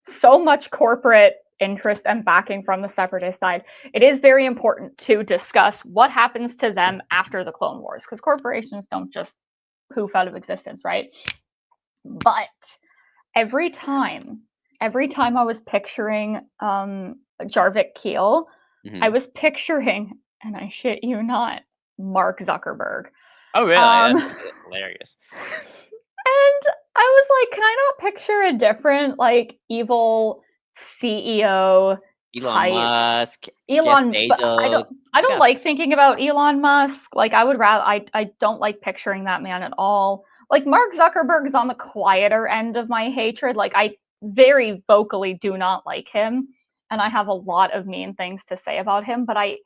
so much corporate interest and backing from the Separatist side, it is very important to discuss what happens to them after the Clone Wars, because corporations don't just poof out of existence, right? But every time I was picturing Jarvik Keel, I was picturing, and I shit you not, Mark Zuckerberg. Oh, really? That's hilarious. And I was like, can I not picture a different, like, evil CEO Elon Musk, Elon, Jeff but Bezos. I don't like thinking about Elon Musk. Like, I would rather, I don't like picturing that man at all. Like, Mark Zuckerberg is on the quieter end of my hatred. Like, I very vocally do not like him, and I have a lot of mean things to say about him, but I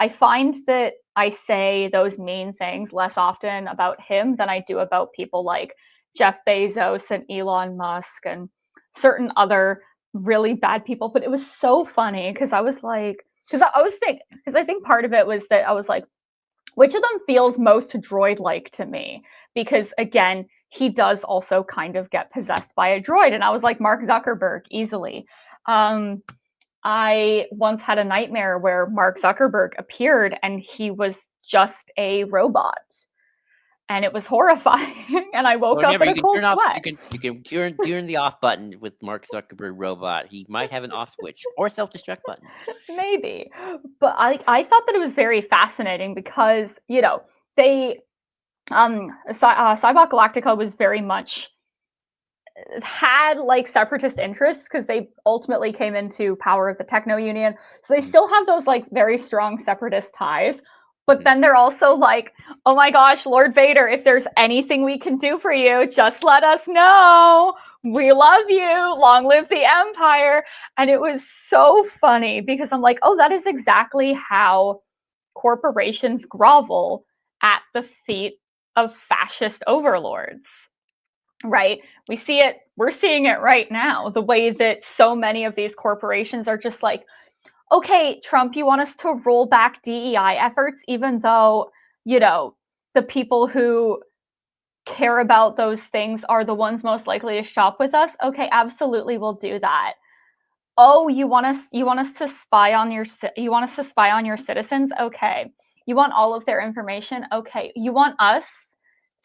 find that I say those mean things less often about him than I do about people like Jeff Bezos and Elon Musk and certain other really bad people. But it was so funny because I was like, because I think part of it was that I was like, which of them feels most droid-like to me? Because again, he does also kind of get possessed by a droid. And I was like, Mark Zuckerberg, easily. I once had a nightmare where Mark Zuckerberg appeared and he was just a robot. And it was horrifying. And I woke up in a cold sweat. You can turn the off button with Mark Zuckerberg robot. He might have an off switch or self-destruct button. Maybe. But I thought that it was very fascinating because, they Cybok Galactica was very much had like separatist interests because they ultimately came into power of the Techno Union. So they still have those like very strong separatist ties. But then they're also like, oh my gosh, Lord Vader, if there's anything we can do for you, just let us know. we love you, long live the Empire. And it was so funny because I'm like, oh, that is exactly how corporations grovel at the feet of fascist overlords, right? We're seeing it right now, the way that so many of these corporations are just like, okay, Trump, you want us to roll back DEI efforts, even though, the people who care about those things are the ones most likely to shop with us. Okay, absolutely, we'll do that. Oh, you want us to spy on your citizens? Okay. You want all of their information? Okay. You want us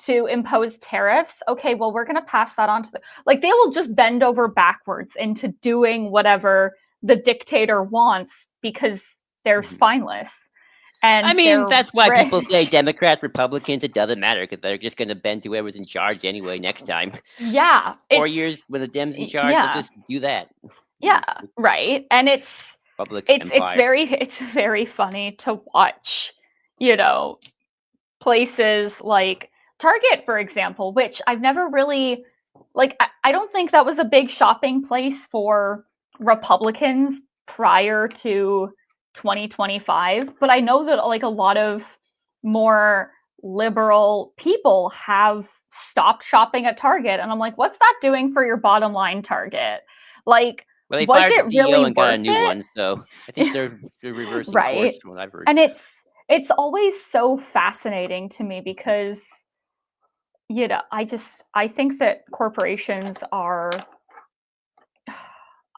to impose tariffs? Okay, well, we're going to pass that on to like, they will just bend over backwards into doing whatever the dictator wants because they're spineless. And I mean, that's why people say rich. Democrats, Republicans, it doesn't matter because they're just going to bend to whoever's in charge anyway next time. Yeah. 4 years when the Dems in charge, they'll just do that. Yeah, right. And it's Empire. it's very funny to watch, places like Target, for example, which I've never really I don't think that was a big shopping place for Republicans prior to 2025, but I know that like a lot of more liberal people have stopped shopping at Target, and I'm like, what's that doing for your bottom line, Target? Like, Well, they was fired it the CEO really and got a worth new it? one, so I think they're reversing course Right. from what I've heard. And it's always so fascinating to me because I think that corporations are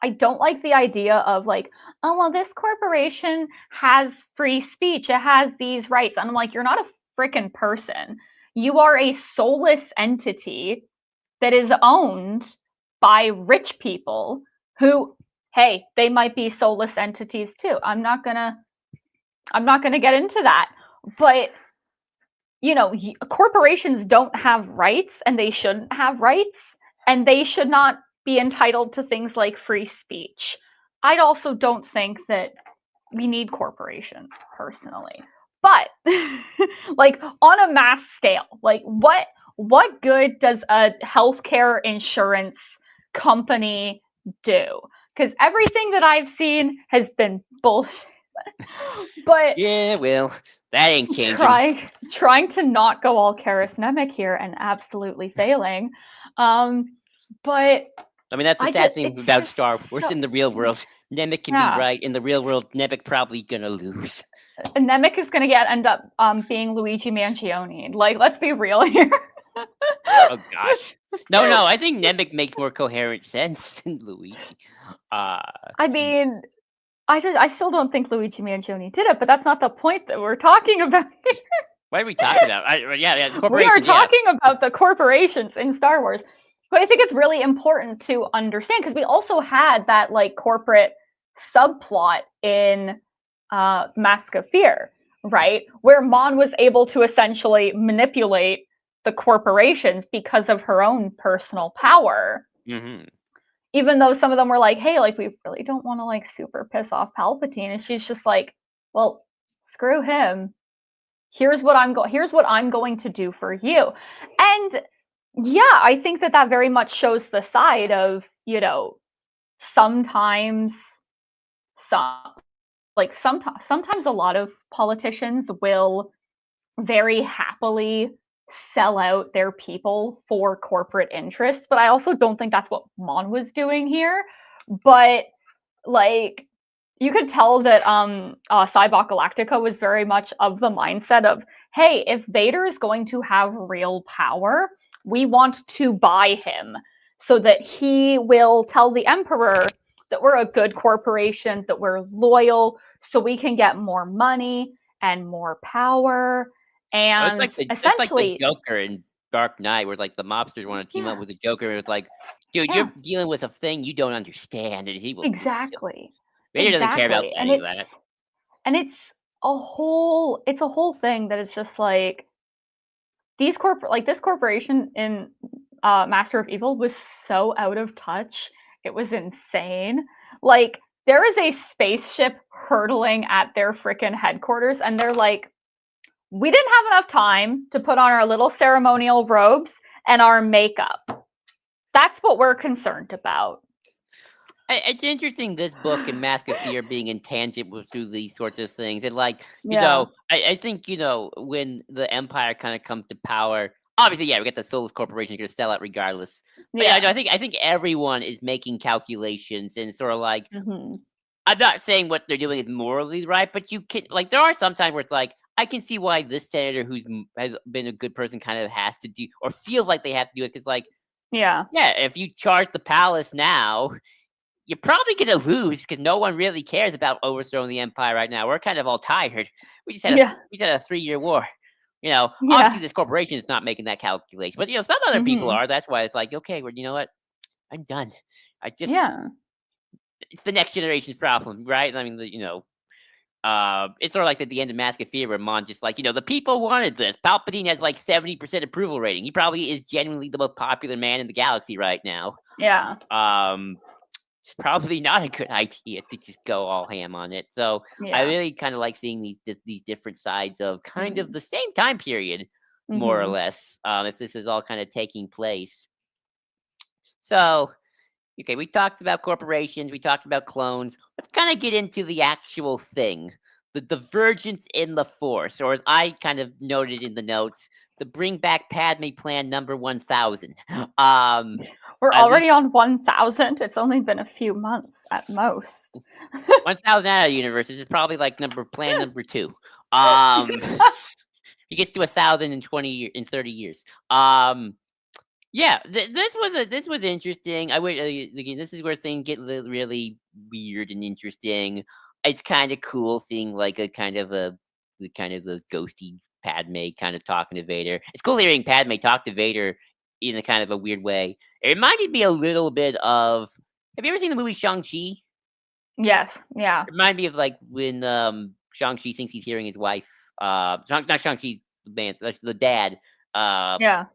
I don't like the idea of like, oh well, this corporation has free speech, it has these rights. And I'm like, you're not a freaking person. You are a soulless entity that is owned by rich people who, hey, they might be soulless entities too. I'm not gonna get into that. But corporations don't have rights, and they shouldn't have rights, and they should not be entitled to things like free speech. I also don't think that we need corporations personally. But like on a mass scale, like what good does a healthcare insurance company do? Because everything that I've seen has been bullshit. But yeah, well, that ain't changing. trying to not go all charismatic here and absolutely failing. But I mean, that's the sad thing about Star Wars in the real world. Nemec can be right. In the real world, Nemec probably gonna lose. Nemec is gonna end up being Luigi Mangione. Like, let's be real here. Oh gosh. No, I think Nemec makes more coherent sense than Luigi. I mean, I still don't think Luigi Mangione did it, but that's not the point that we're talking about here. What are we talking about? We are talking about the corporations in Star Wars. But I think it's really important to understand because we also had that like corporate subplot in Mask of Fear, right? Where Mon was able to essentially manipulate the corporations because of her own personal power. Mm-hmm. Even though some of them were like, hey, like, we really don't want to like super piss off Palpatine. And she's just like, well, screw him. Here's what I'm going to do for you. And yeah, I think that very much shows the side of, sometimes a lot of politicians will very happily sell out their people for corporate interests, but I also don't think that's what Mon was doing here. But like, you could tell that Cybok Galactica was very much of the mindset of, hey, if Vader is going to have real power, we want to buy him so that he will tell the Emperor that we're a good corporation, that we're loyal, so we can get more money and more power. And it's like the Joker in Dark Knight, where like the mobsters want to team up with the Joker, and it's like, dude, you're dealing with a thing you don't understand, and he will exactly. Vader doesn't care about any of that. And it's a whole thing that is just like this corporation in Master of Evil was so out of touch. It was insane. Like, there is a spaceship hurtling at their freaking headquarters, and they're like, we didn't have enough time to put on our little ceremonial robes and our makeup. that's what we're concerned about. It's interesting, this book and Mask of Fear being intangible through these sorts of things, and Yeah. I think when the Empire kind of comes to power, obviously, yeah, we get the Soulless Corporation going to sell out regardless. But yeah, Yeah. I think everyone is making calculations and sort of like, Hmm. I'm not saying what they're doing is morally right, but you can there are some times where it's like, I can see why this senator has been a good person kind of has to do or feels like they have to do it because Yeah. yeah, if you charge the palace now, you're probably gonna lose because no one really cares about overthrowing the empire right now. We're kind of all tired. Yeah. We just had a 3-year war. Obviously Yeah. this corporation is not making that calculation, but some other people Hmm. are. That's why it's like, okay, well, you know what? I'm done. I just Yeah. It's the next generation's problem, right? I mean, it's sort of like at the end of Mask of Fear, where Mon just like, the people wanted this. Palpatine has like 70% approval rating. He probably is genuinely the most popular man in the galaxy right now. Yeah. It's probably not a good idea to just go all ham on it. So I Yeah. really kind of like seeing these different sides of kind of Mm. the same time period, more or Mhm. less. If this is all kind of taking place. So okay, we talked about corporations, we talked about clones. Let's kind of get into the actual thing. The divergence in the Force, or as I kind of noted in the notes, the Bring Back Padme Plan number 1000. Um, We're at least already on 1,000. It's only been a few months at most. 1000 out of the universe. This is probably like plan number 2. Um, he gets to 1,000 in 30 years. Yeah, this was interesting. I would again. This is where things get really weird and interesting. It's kind of cool seeing like a kind of the kind of the ghosty Padme kind of talking to Vader. It's cool hearing Padme talk to Vader in a kind of a weird way. It reminded me a little bit of. Have you ever seen the movie Shang-Chi? Yes. Yeah. It reminded me of like when Shang-Chi thinks he's hearing his wife. Not Shang-Chi's the man, that's the dad. Uh, Yeah.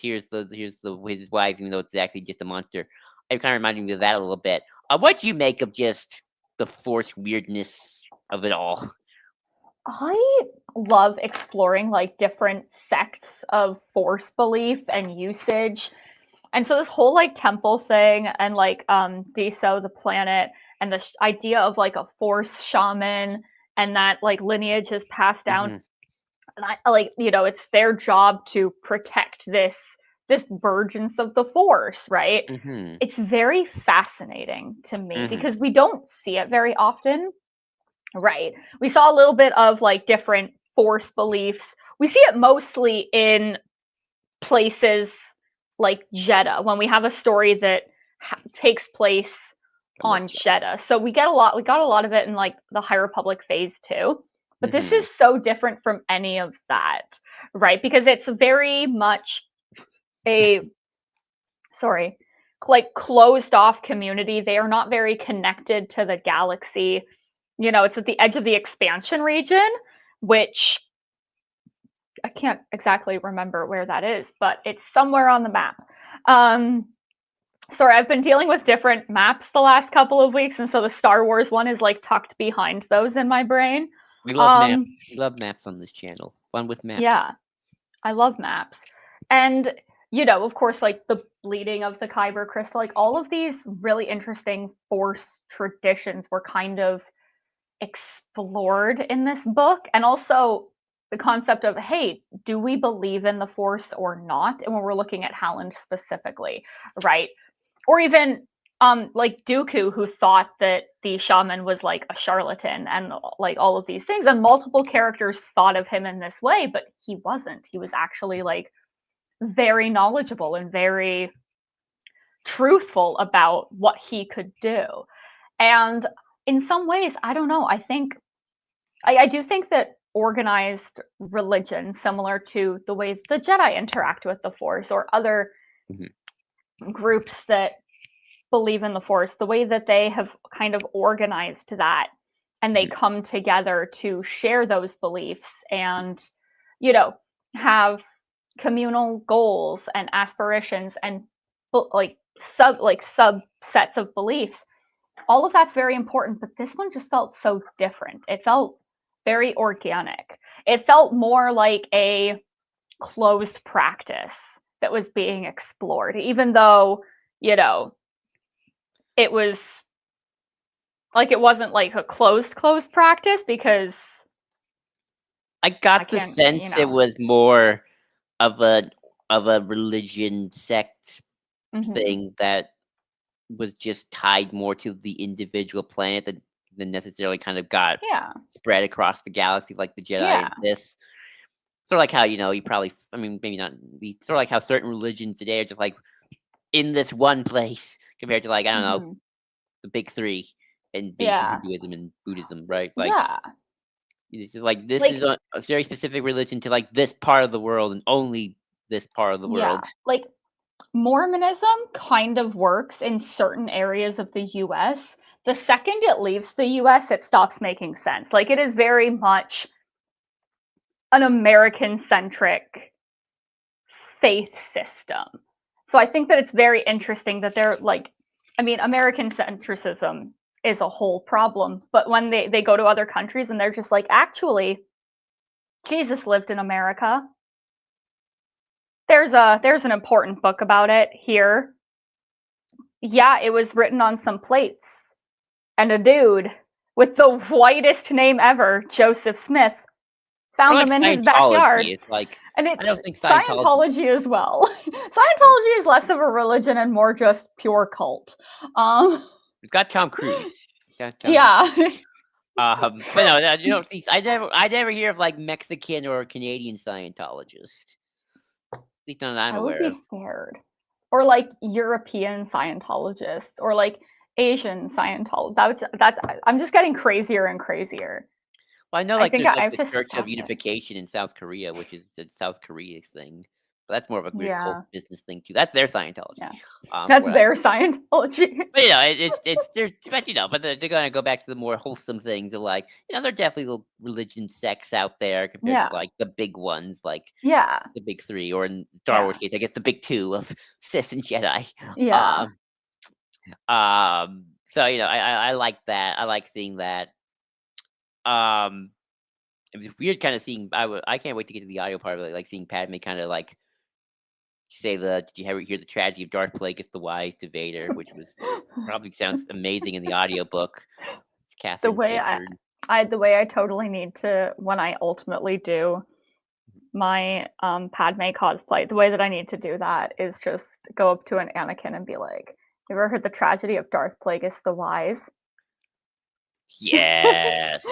here's his wife, even though it's actually just a monster. It kind of reminded me of that a little bit. What do you make of just the Force weirdness of it all? I love exploring like different sects of force belief and usage. And so this whole like temple thing and like Deso the planet and the idea of like a force shaman and that like lineage is passed down, Hmm. and I like, it's their job to protect this vergence of the force, right? Hmm. It's very fascinating to me Hmm. because we don't see it very often. Right. We saw a little bit of like different force beliefs. We see it mostly in places like Jeddah when we have a story that takes place I love on Jet. Jeddah. So we got a lot of it in like the High Republic phase 2. But this Hmm. is so different from any of that, right? Because it's very much a sorry, like closed off community. They are not very connected to the galaxy. It's at the edge of the expansion region, which I can't exactly remember where that is, but it's somewhere on the map. Um, Sorry, I've been dealing with different maps the last couple of weeks, and so the Star Wars one is like tucked behind those in my brain. We love maps. Um, We love maps on this channel. Fun with maps. yeah, I love maps. And, of course, like the bleeding of the Kyber crystal, like all of these really interesting Force traditions were kind of explored in this book. And also the concept of, hey, do we believe in the Force or not? And when we're looking at Howland specifically, right? Or even like Dooku, who thought that the shaman was like a charlatan and like all of these things. And multiple characters thought of him in this way, but he wasn't. He was actually like very knowledgeable and very truthful about what he could do. And in some ways, I don't know, I do think that organized religion, similar to the way the Jedi interact with the Force or other Hmm. groups that believe in the Force, the way that they have kind of organized that and they Hmm. come together to share those beliefs and, you know, have communal goals and aspirations and subsets of beliefs. All of that's very important, but this one just felt so different. It felt very organic. It felt more like a closed practice that was being explored, even though, it was like it wasn't like a closed practice, because I got the sense it was more of a religion sect thing that was just tied more to the individual planet than necessarily kind of got spread across the galaxy like the Jedi and this. Sort of like how, you probably, I mean, maybe not, sort of like how certain religions today are just like in this one place compared to, like, I don't know, the big three and basic Hinduism and Buddhism, right? Like, it's just like, this is a very specific religion to, like, this part of the world and only this part of the world. Like, Mormonism kind of works in certain areas of the US. The second it leaves the US, it stops making sense. Like, it is very much an American-centric faith system. So I think that it's very interesting that they're like, I mean, American centricism is a whole problem, but when they go to other countries and they're just like, actually, Jesus lived in America. There's an important book about it here. Yeah, it was written on some plates. And a dude with the whitest name ever, Joseph Smith, found them in his backyard. It's like, and it's I don't think Scientology as well. Scientology is less of a religion and more just pure cult. It's got Tom Cruise. Yeah. But no, you don't see. I never hear of like Mexican or Canadian Scientologists. At least none I'm aware of. I would be scared. Or like European Scientologists, or like Asian Scientologists. I'm just getting crazier and crazier. Well, I know, like, there's like the Church of Unification in South Korea, which is the South Korea thing. But that's more of a weird cult business thing too. That's their Scientology. Yeah. That's their Scientology. But but they're gonna go back to the more wholesome things of, like, there are definitely little religion sects out there compared to, like, the big ones, like the big three, or in Star Wars case, I guess the big two of Sith and Jedi. So I like that. I like seeing that. It's weird kind of seeing. I can't wait to get to the audio part of it, like seeing Padme kind of like say did you ever hear the tragedy of Darth Plagueis the Wise to Vader, which was probably sounds amazing in the audiobook. It's Catherine the way I totally need to, when I ultimately do my Padme cosplay, the way that I need to do that is just go up to an Anakin and be like, "You ever heard the tragedy of Darth Plagueis the Wise?" Yes.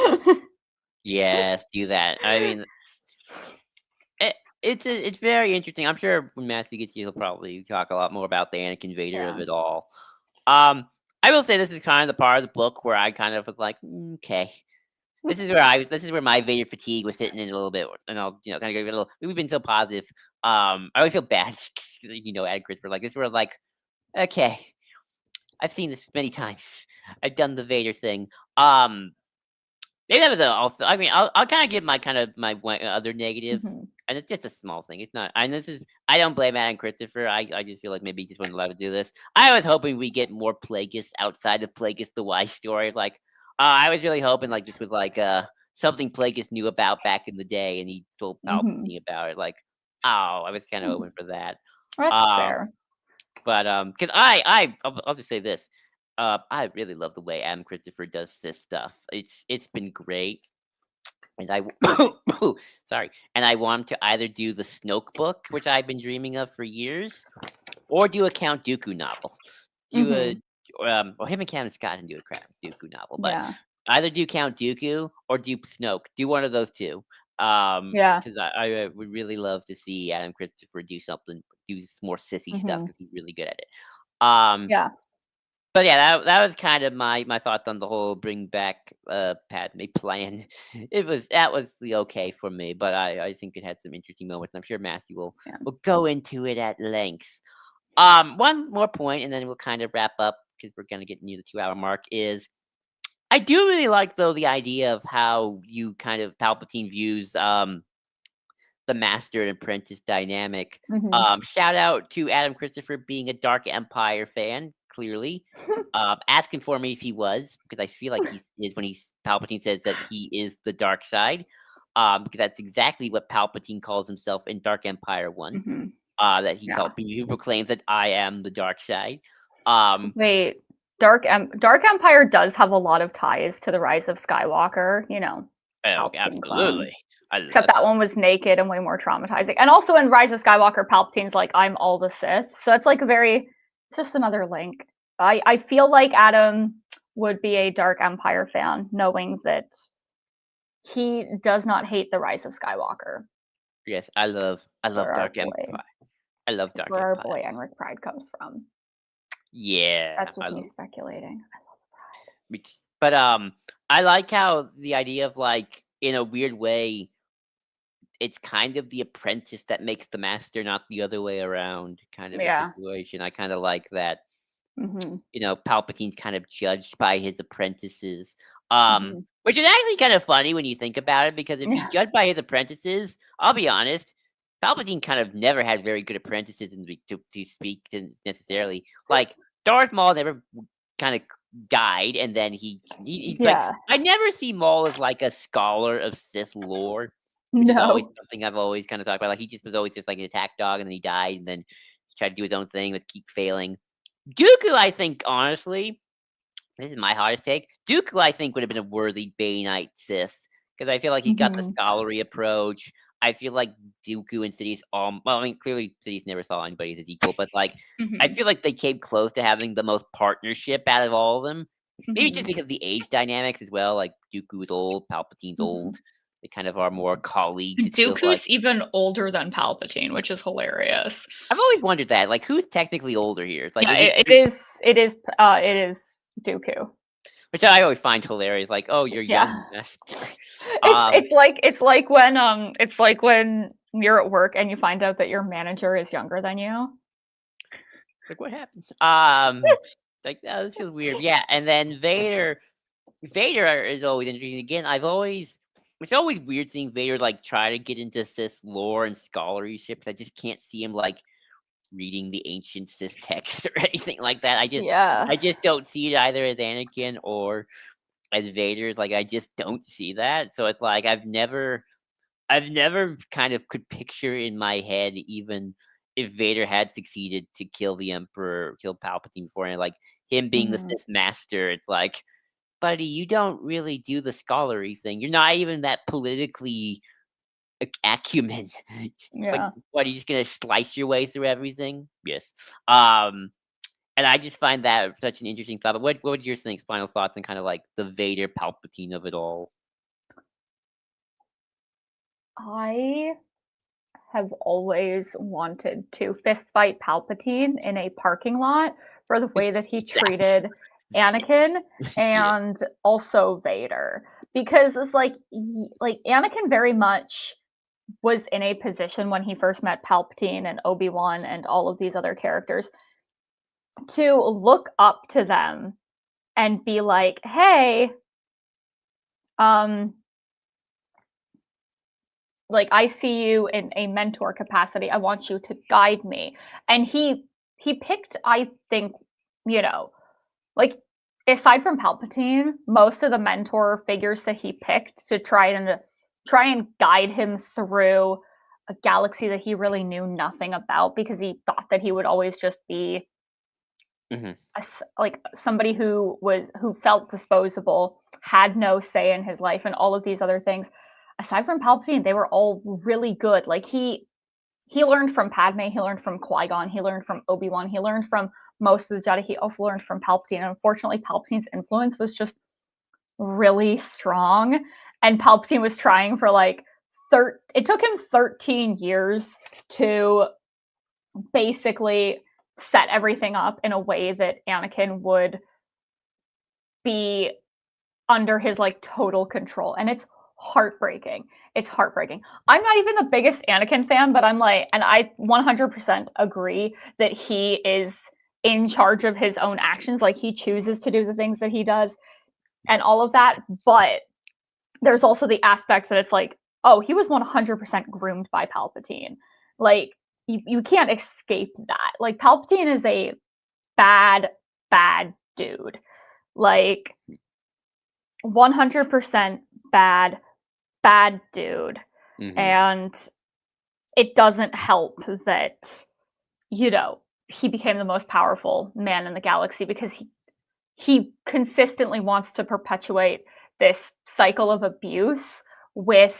Yes, do that. I mean, it's very interesting. I'm sure when Matthew gets here, he'll probably talk a lot more about the Anakin Vader of it all. I will say this is kind of the part of the book where I kind of was like, okay, this is where my Vader fatigue was hitting in a little bit, and I'll kind of get a little. We've been so positive. I always feel bad, Ad Christopher, like this. We're like, okay, I've seen this many times. I've done the Vader thing. Maybe that was also. I mean, I'll kind of give my other negative, and it's just a small thing. It's not. And I don't blame Adam Christopher. I just feel like maybe he just wasn't allowed to do this. I was hoping we get more Plagueis outside of Plagueis the Wise story. Like, I was really hoping like this was like something Plagueis knew about back in the day, and he told Palpatine about it. Like, I was kind of hoping for that. That's fair. But because I'll just say this. I really love the way Adam Christopher does this stuff. It's been great, and sorry, and I want him to either do the Snoke book, which I've been dreaming of for years, or do a Count Dooku novel. Him and Cam Scott can do a Count Dooku novel, but either do Count Dooku or do Snoke. Do one of those two. Because I would really love to see Adam Christopher do more sissy stuff because he's really good at it. But yeah, that was kind of my thoughts on the whole bring back Padme plan. That was the okay for me, but I think it had some interesting moments. I'm sure Matthew will go into it at length. One more point, and then we'll kind of wrap up because we're gonna get near the 2-hour mark. Is I do really like though the idea of how you kind of Palpatine views the master and apprentice dynamic. Shout out to Adam Christopher being a Dark Empire fan. Clearly, asking for me if he was, because I feel like he is when Palpatine says that he is the dark side, because that's exactly what Palpatine calls himself in Dark Empire 1. that he Yeah. proclaims that I am the dark side. Wait, Dark Empire does have a lot of ties to the Rise of Skywalker. You know, Oh, Palpatine clone. absolutely. Except that one was naked and way more traumatizing. And also in Rise of Skywalker, Palpatine's like, I'm all the Sith. So it's like it's just another link. I feel like Adam would be a Dark Empire fan, knowing that he does not hate the Rise of Skywalker. Yes, I love Dark Empire. I love That's Dark where our Empire. boy Enric Pride comes from. Yeah, That's just me speculating. but I like how the idea of like in a weird way, it's kind of the apprentice that makes the master, not the other way around. Kind of a Yeah. situation. I kind of like that. Mm-hmm. You know, Palpatine's kind of judged by his apprentices. Mm-hmm. Which is actually kind of funny when you think about it, because if he Yeah. judged by his apprentices, I'll be honest, Palpatine kind of never had very good apprentices to speak to necessarily. Like Darth Maul never kind of died, and then he like Yeah. I never see Maul as like a scholar of Sith lore, which is always No. something I've always kind of talked about. Like he just was always just like an attack dog, and then he died, and then he tried to do his own thing, but keep failing. Dooku, I think, honestly, this is my hottest take. Dooku, I think, would have been a worthy Bay Knight Sith, because I feel like he's got the Mm-hmm. scholarly approach. I feel like Dooku and Sidious, well, I mean, clearly Sidious never saw anybody as equal, but like, I feel like they came close to having the most partnership out of all of them. Maybe just because of the age dynamics as well. Like Dooku's old, Palpatine's old. They kind of are more colleagues. It feels like. Dooku's even older than Palpatine, which is hilarious. I've always wondered that. Like, who's technically older here? Like, Yeah, is it is Dooku. which I always find hilarious. Like, oh, you're Yeah. young, master. It's like when you're at work and you find out that your manager is younger than you. Like, what happened? Like, oh, this feels weird. Yeah, and then Vader is always interesting. Again, it's always weird seeing Vader like try to get into Sith lore and scholarship. I just can't see him like reading the ancient Sith text or anything like that. Yeah. I just don't see it either as Anakin or as Vader's. Like, I just don't see that. So it's like I've never kind of could picture in my head, even if Vader had succeeded to kill the Emperor, kill Palpatine beforehand, like him being the Sith master. It's like, buddy, you don't really do the scholarly thing. You're not even that politically acumen. It's like, Yeah. what, are you just gonna slice your way through everything? Yes. And I just find that such an interesting thought. But what would your final thoughts on kind of like the Vader Palpatine of it all? I have always wanted to fist fight Palpatine in a parking lot for the way that he treated Anakin and also Vader, because it's like Anakin very much was in a position when he first met Palpatine and Obi-Wan and all of these other characters to look up to them and be like, hey, like, I see you in a mentor capacity. I want you to guide me. And he picked, I think, you know, like, aside from Palpatine, most of the mentor figures that he picked to try and guide him through a galaxy that he really knew nothing about, because he thought that he would always just be like somebody who felt disposable, had no say in his life, and all of these other things. Aside from Palpatine, they were all really good. Like, he learned from Padme, he learned from Qui-Gon, he learned from Obi-Wan, he learned from most of the Jedi. He also learned from Palpatine. And unfortunately, Palpatine's influence was just really strong. And Palpatine was trying for like it took him 13 years to basically set everything up in a way that Anakin would be under his like total control. And it's heartbreaking. It's heartbreaking. I'm not even the biggest Anakin fan, but I'm like, and I 100% agree that he is in charge of his own actions. Like, he chooses to do the things that he does and all of that. But there's also the aspect that it's like, oh, he was 100% groomed by Palpatine. Like, you can't escape that. Like, Palpatine is a bad dude. Like, 100% bad dude. And it doesn't help that, he became the most powerful man in the galaxy because he consistently wants to perpetuate this cycle of abuse with,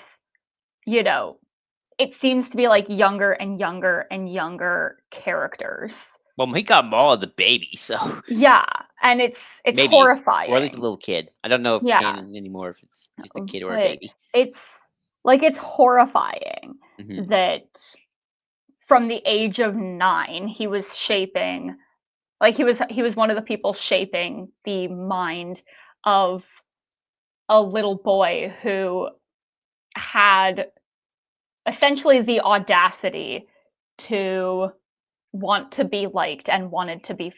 it seems to be like younger and younger and younger characters. Well, he got them all as a baby, so Yeah, and it's maybe, horrifying. or at least a little kid. I don't know if Yeah. Canon anymore, if it's just a kid or a But baby. it's horrifying Mhm. that from the age of 9, he was shaping, like he was one of the people shaping the mind of a little boy who had essentially the audacity to want to be liked and wanted to be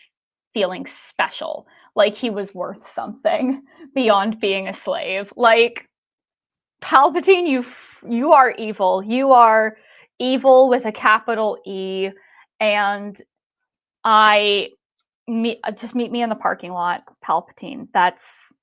feeling special, like he was worth something beyond being a slave. Like, Palpatine, you are evil. You are evil with a capital E, and just meet me in the parking lot, Palpatine. That's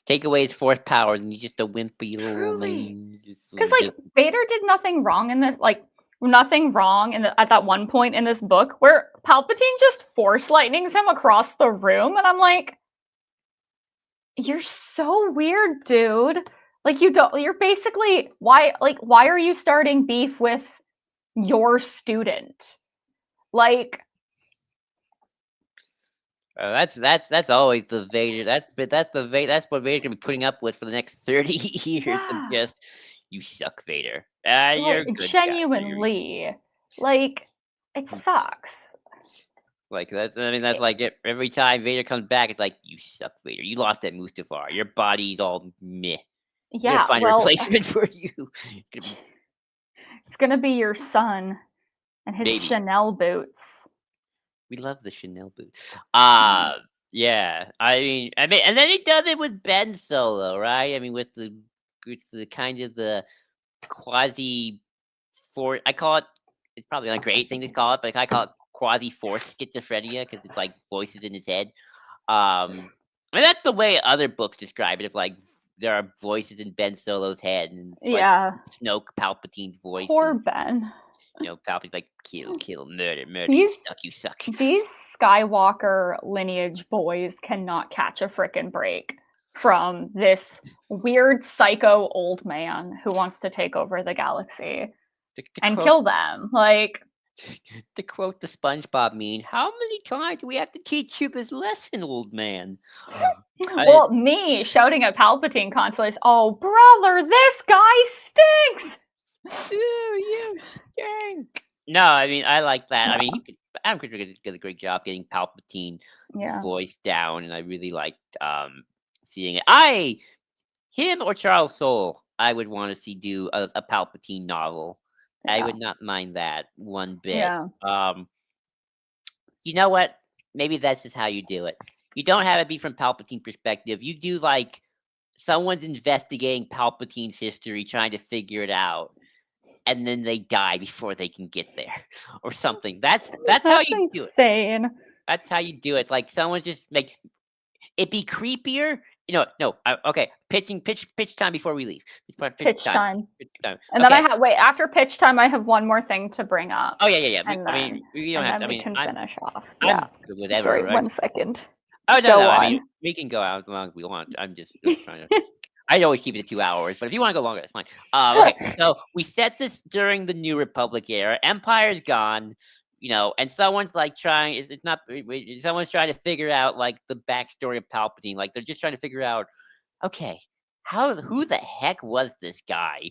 Take away his force powers, and he's just a wimpy little Truly. man. because Vader did nothing wrong in this. Like, nothing wrong at that one point in this book where Palpatine just force lightnings him across the room, and I'm like, you're so weird, dude. Like, you're basically, why are you starting beef with your student? Like, that's always the Vader. That's what Vader's gonna be putting up with for the next 30 years of Yeah. just, you suck, Vader. You're a good guy. genuinely, like, it sucks. Like that's like every time Vader comes back, it's like, you suck, Vader. You lost at Mustafar. Your body's all meh. You Yeah, gotta find a well, replacement for you. it's gonna be your son and his Maybe. Chanel boots. We love the Chanel boots. Yeah. I mean, and then he does it with Ben Solo, right? I mean, with the kind of the quasi for I call it. It's probably not a great thing to call it, but I call it quasi force schizophrenia because it's like voices in his head. And that's the way other books describe it. If like there are voices in Ben Solo's head, and Yeah. like Snoke, Palpatine's voice. Poor and, Ben. Palpatine's like, kill, murder, These- you suck. These Skywalker lineage boys cannot catch a frickin' break from this weird psycho old man who wants to take over the galaxy and kill them. Like, To quote the SpongeBob meme, how many times do we have to teach you this lesson, old man? well, me shouting at Palpatine constantly is, oh, brother, this guy stinks! You stink. No, I mean, I like that. I mean, Adam Christopher did a great job getting Palpatine voice down, and I really liked seeing it. Him or Charles Soule, I would want to see do a Palpatine novel. I would not mind that one bit. Yeah. You know what? Maybe that's just how you do it. You don't have it be from Palpatine perspective. You do like someone's investigating Palpatine's history, trying to figure it out, and then they die before they can get there, or something. That's how you do it. Insane. That's how you do it. Like someone just make it be creepier. Okay. Pitch time before we leave. Pitch time. And okay. then after pitch time, I have one more thing to bring up. Oh yeah. And I mean, we don't have to. I mean, we can finish off. I'm good with Sorry, right? 1 second. Oh no, Go I mean, on. we can go out as long as we want. I'm just trying to. I always keep it to 2 hours, but if you want to go longer, that's fine. Okay, so we set this during the New Republic era. Empire's gone, and someone's like trying. It's not. Someone's trying to figure out like the backstory of Palpatine. Like they're just trying to figure out, okay, who the heck was this guy?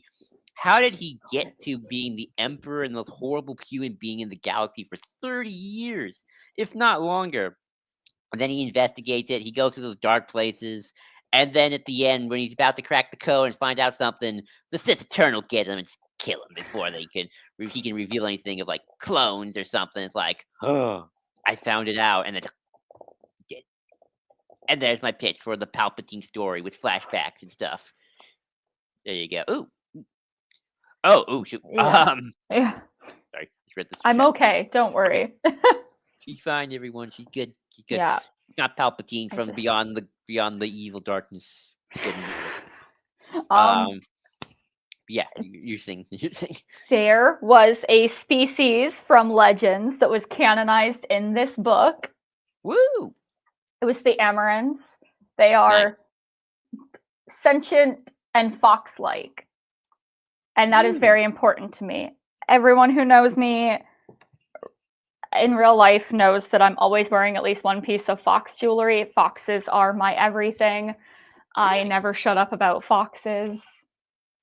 How did he get to being the Emperor and the most horrible human being in the galaxy for 30 years, if not longer? And then he investigates it. He goes to those dark places. And then at the end, when he's about to crack the code and find out something, the Sith Eternal get him and kill him before he can reveal anything of like clones or something. It's like, oh, I found it out, and then did. And there's my pitch for the Palpatine story with flashbacks and stuff. There you go. Shoot. Yeah. Sorry, just read this. I'm okay. Don't worry. She's fine, everyone. She's good. Yeah. She's not Palpatine from beyond the evil darkness. Yeah, you sing. You sing. There was a species from Legends that was canonized in this book. Woo! It was the Amarants. They Nice. are sentient and fox-like. And that is very important to me. Everyone who knows me in real life knows that I'm always wearing at least one piece of fox jewelry. Foxes are my everything. I never shut up about foxes.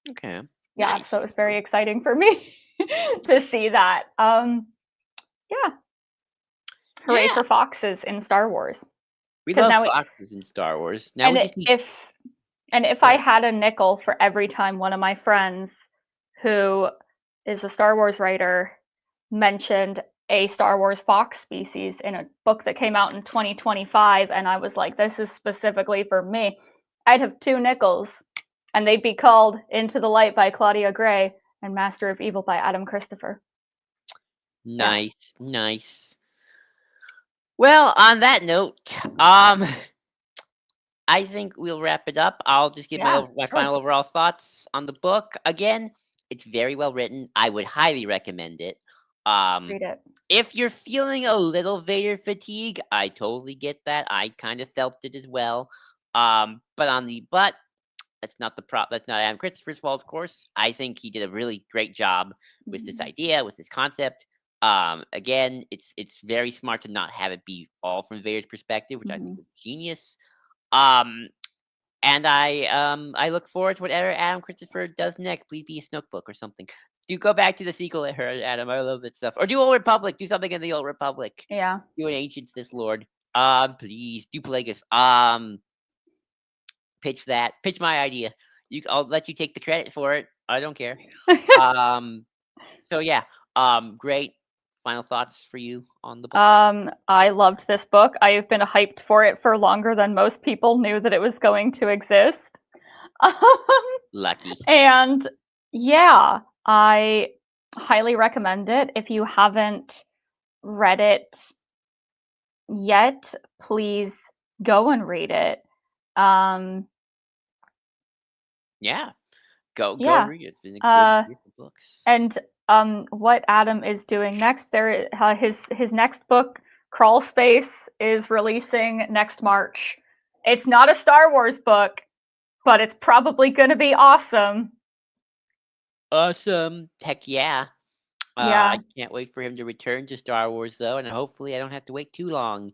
Okay. Yeah, Nice. so it was very exciting for me to see that. Yeah. Hooray Yeah. for foxes in Star Wars. We 'Cause love now we- foxes in Star Wars. Now And we just need. if I had a nickel for every time one of my friends who is a Star Wars writer mentioned a Star Wars fox species in a book that came out in 2025, and I was like, this is specifically for me, I'd have 2 nickels, and they'd be called Into the Light by Claudia Gray and Master of Evil by Adam Christopher. Nice, nice. Well, on that note, I think we'll wrap it up. I'll just give my final overall thoughts on the book. Again, it's very well written. I would highly recommend it. Read it. If you're feeling a little Vader fatigue, I totally get that. I kind of felt it as well. But that's not that's not Adam Christopher's fault, of course. I think he did a really great job with this idea, with this concept. Again, it's very smart to not have it be all from Vader's perspective, which I think is genius. And I look forward to whatever Adam Christopher does next. Please be a Snoke book or something. Do go back to the sequel, Adam. I love that stuff. Or do Old Republic. Do something in the Old Republic. Yeah. Do an Ancient Sith Lord. Please do Plagueis. Pitch that. Pitch my idea. I'll let you take the credit for it. I don't care. So yeah. Great. Final thoughts for you on the book? I loved this book. I have been hyped for it for longer than most people knew that it was going to exist. Lucky. And yeah, I highly recommend it. If you haven't read it yet, please go and read it. Yeah. Go read it. It's been a good books. And what Adam is doing next, his next book, Crawl Space, is releasing next March. It's not a Star Wars book, but it's probably going to be awesome. Awesome. Heck yeah. Yeah. I can't wait for him to return to Star Wars, though, and hopefully I don't have to wait too long.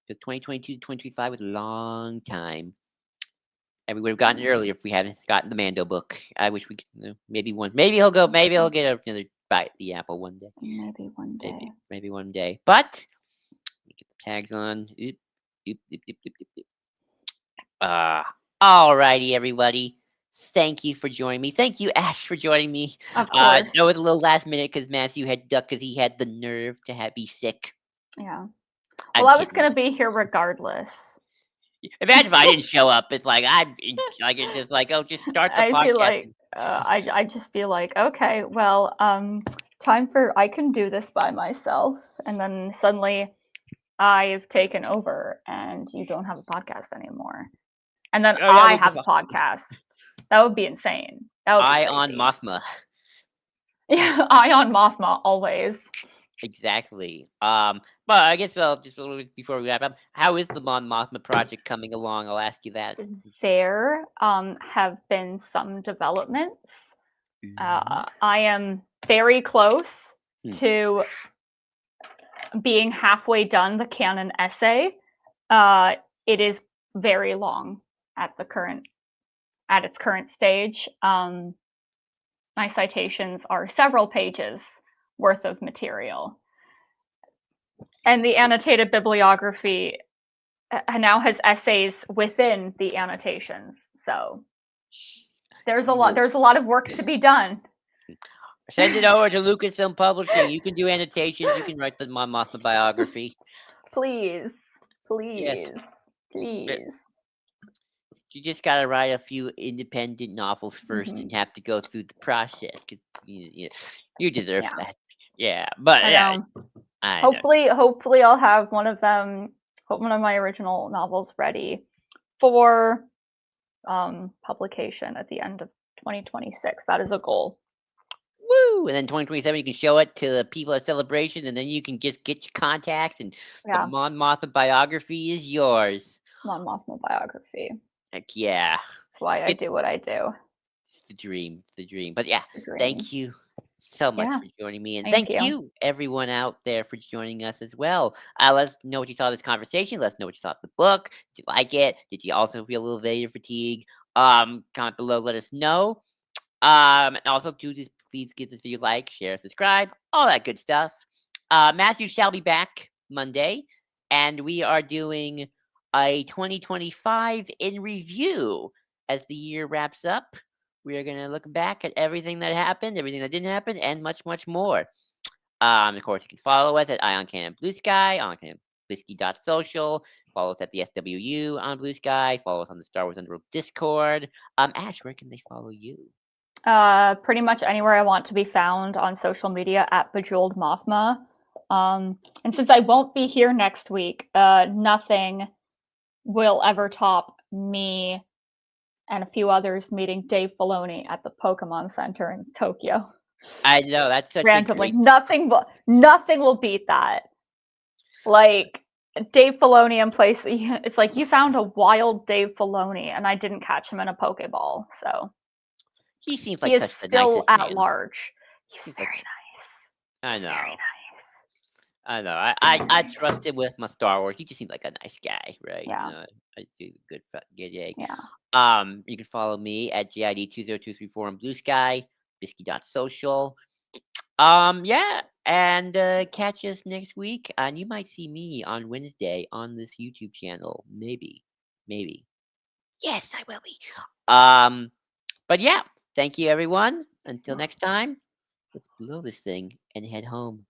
Because 2022 to 2025 was a long time. And we would have gotten it earlier if we hadn't gotten the Mando book. I wish we could. Maybe he'll get another bite at the apple one day. Maybe one day. Maybe one day. But let me get the tags on. Alrighty, everybody. Thank you for joining me. Thank you, Ash, for joining me. Of course. It was a little last minute because Matthew had ducked because he had the nerve to be sick. Yeah. Well, I was going to be here regardless. Imagine if I didn't show up. It's like it's just like, oh, just start the podcast. I'd be like, I'd just be like, okay, well, I can do this by myself, and then suddenly I've taken over, and you don't have a podcast anymore, and then I have a podcast. That would be insane. That would be crazy. On Mothma. Yeah, eye on Mothma always. Exactly. But I guess just a little bit before we wrap up, how is the Mon Mothma project coming along? I'll ask you that. There have been some developments. I am very close to being halfway done the Canon essay. It is very long at its current stage. My citations are several pages worth of material. And the annotated bibliography now has essays within the annotations. So there's a lot of work to be done. Send it over to Lucasfilm Publishing. You can do annotations. You can write the Mon Mothma biography. Please. Yes. Please. You just gotta write a few independent novels first and have to go through the process. You deserve that. Yeah, but hopefully I'll have one of my original novels ready for publication at the end of 2026. That is a goal. Woo! And then 2027, you can show it to the people at Celebration, and then you can just get your contacts, and Yeah. the Mon Mothma biography is yours. Mon Mothma biography. Heck yeah. That's why I Get- do what I do. It's the dream. It's the dream. But yeah, The dream. thank you so much Yeah. for joining me. And Thank thank you. you, everyone out there, for joining us as well. Let us know what you saw of this conversation. Let us know what you saw of the book. Did you like it? Did you also feel a little Vader fatigue? Comment below, let us know. And also, please give this video a like, share, subscribe, all that good stuff. Matthew shall be back Monday, and we are doing a 2025 in review as the year wraps up. We are going to look back at everything that happened, everything that didn't happen, and much, much more. Of course, you can follow us at Ion Cannon Blue Sky, on Whiskey.social. Follow us at the SWU on Blue Sky. Follow us on the Star Wars Underworld Discord. Ash, where can they follow you? Pretty much anywhere I want to be found on social media at Bejeweled Mothma. And since I won't be here next week, nothing will ever top me and a few others meeting Dave Filoni at the Pokemon Center in Tokyo. I know, that's such Randomly, a great... nothing will beat that. Like Dave Filoni in place. It's like you found a wild Dave Filoni, and I didn't catch him in a Pokeball. So He seems like he is such the still nicest at man. large. He's Seems very like- nice. I He's know. very nice. I know. I trust him with my Star Wars. He just seems like a nice guy, right? Yeah. You know, I do good egg. Yeah. You can follow me at GID20234 on Blue Sky, Bisky.social. Yeah, and catch us next week, and you might see me on Wednesday on this YouTube channel. Maybe. Yes, I will be. But yeah, thank you everyone. Until next time, let's blow this thing and head home.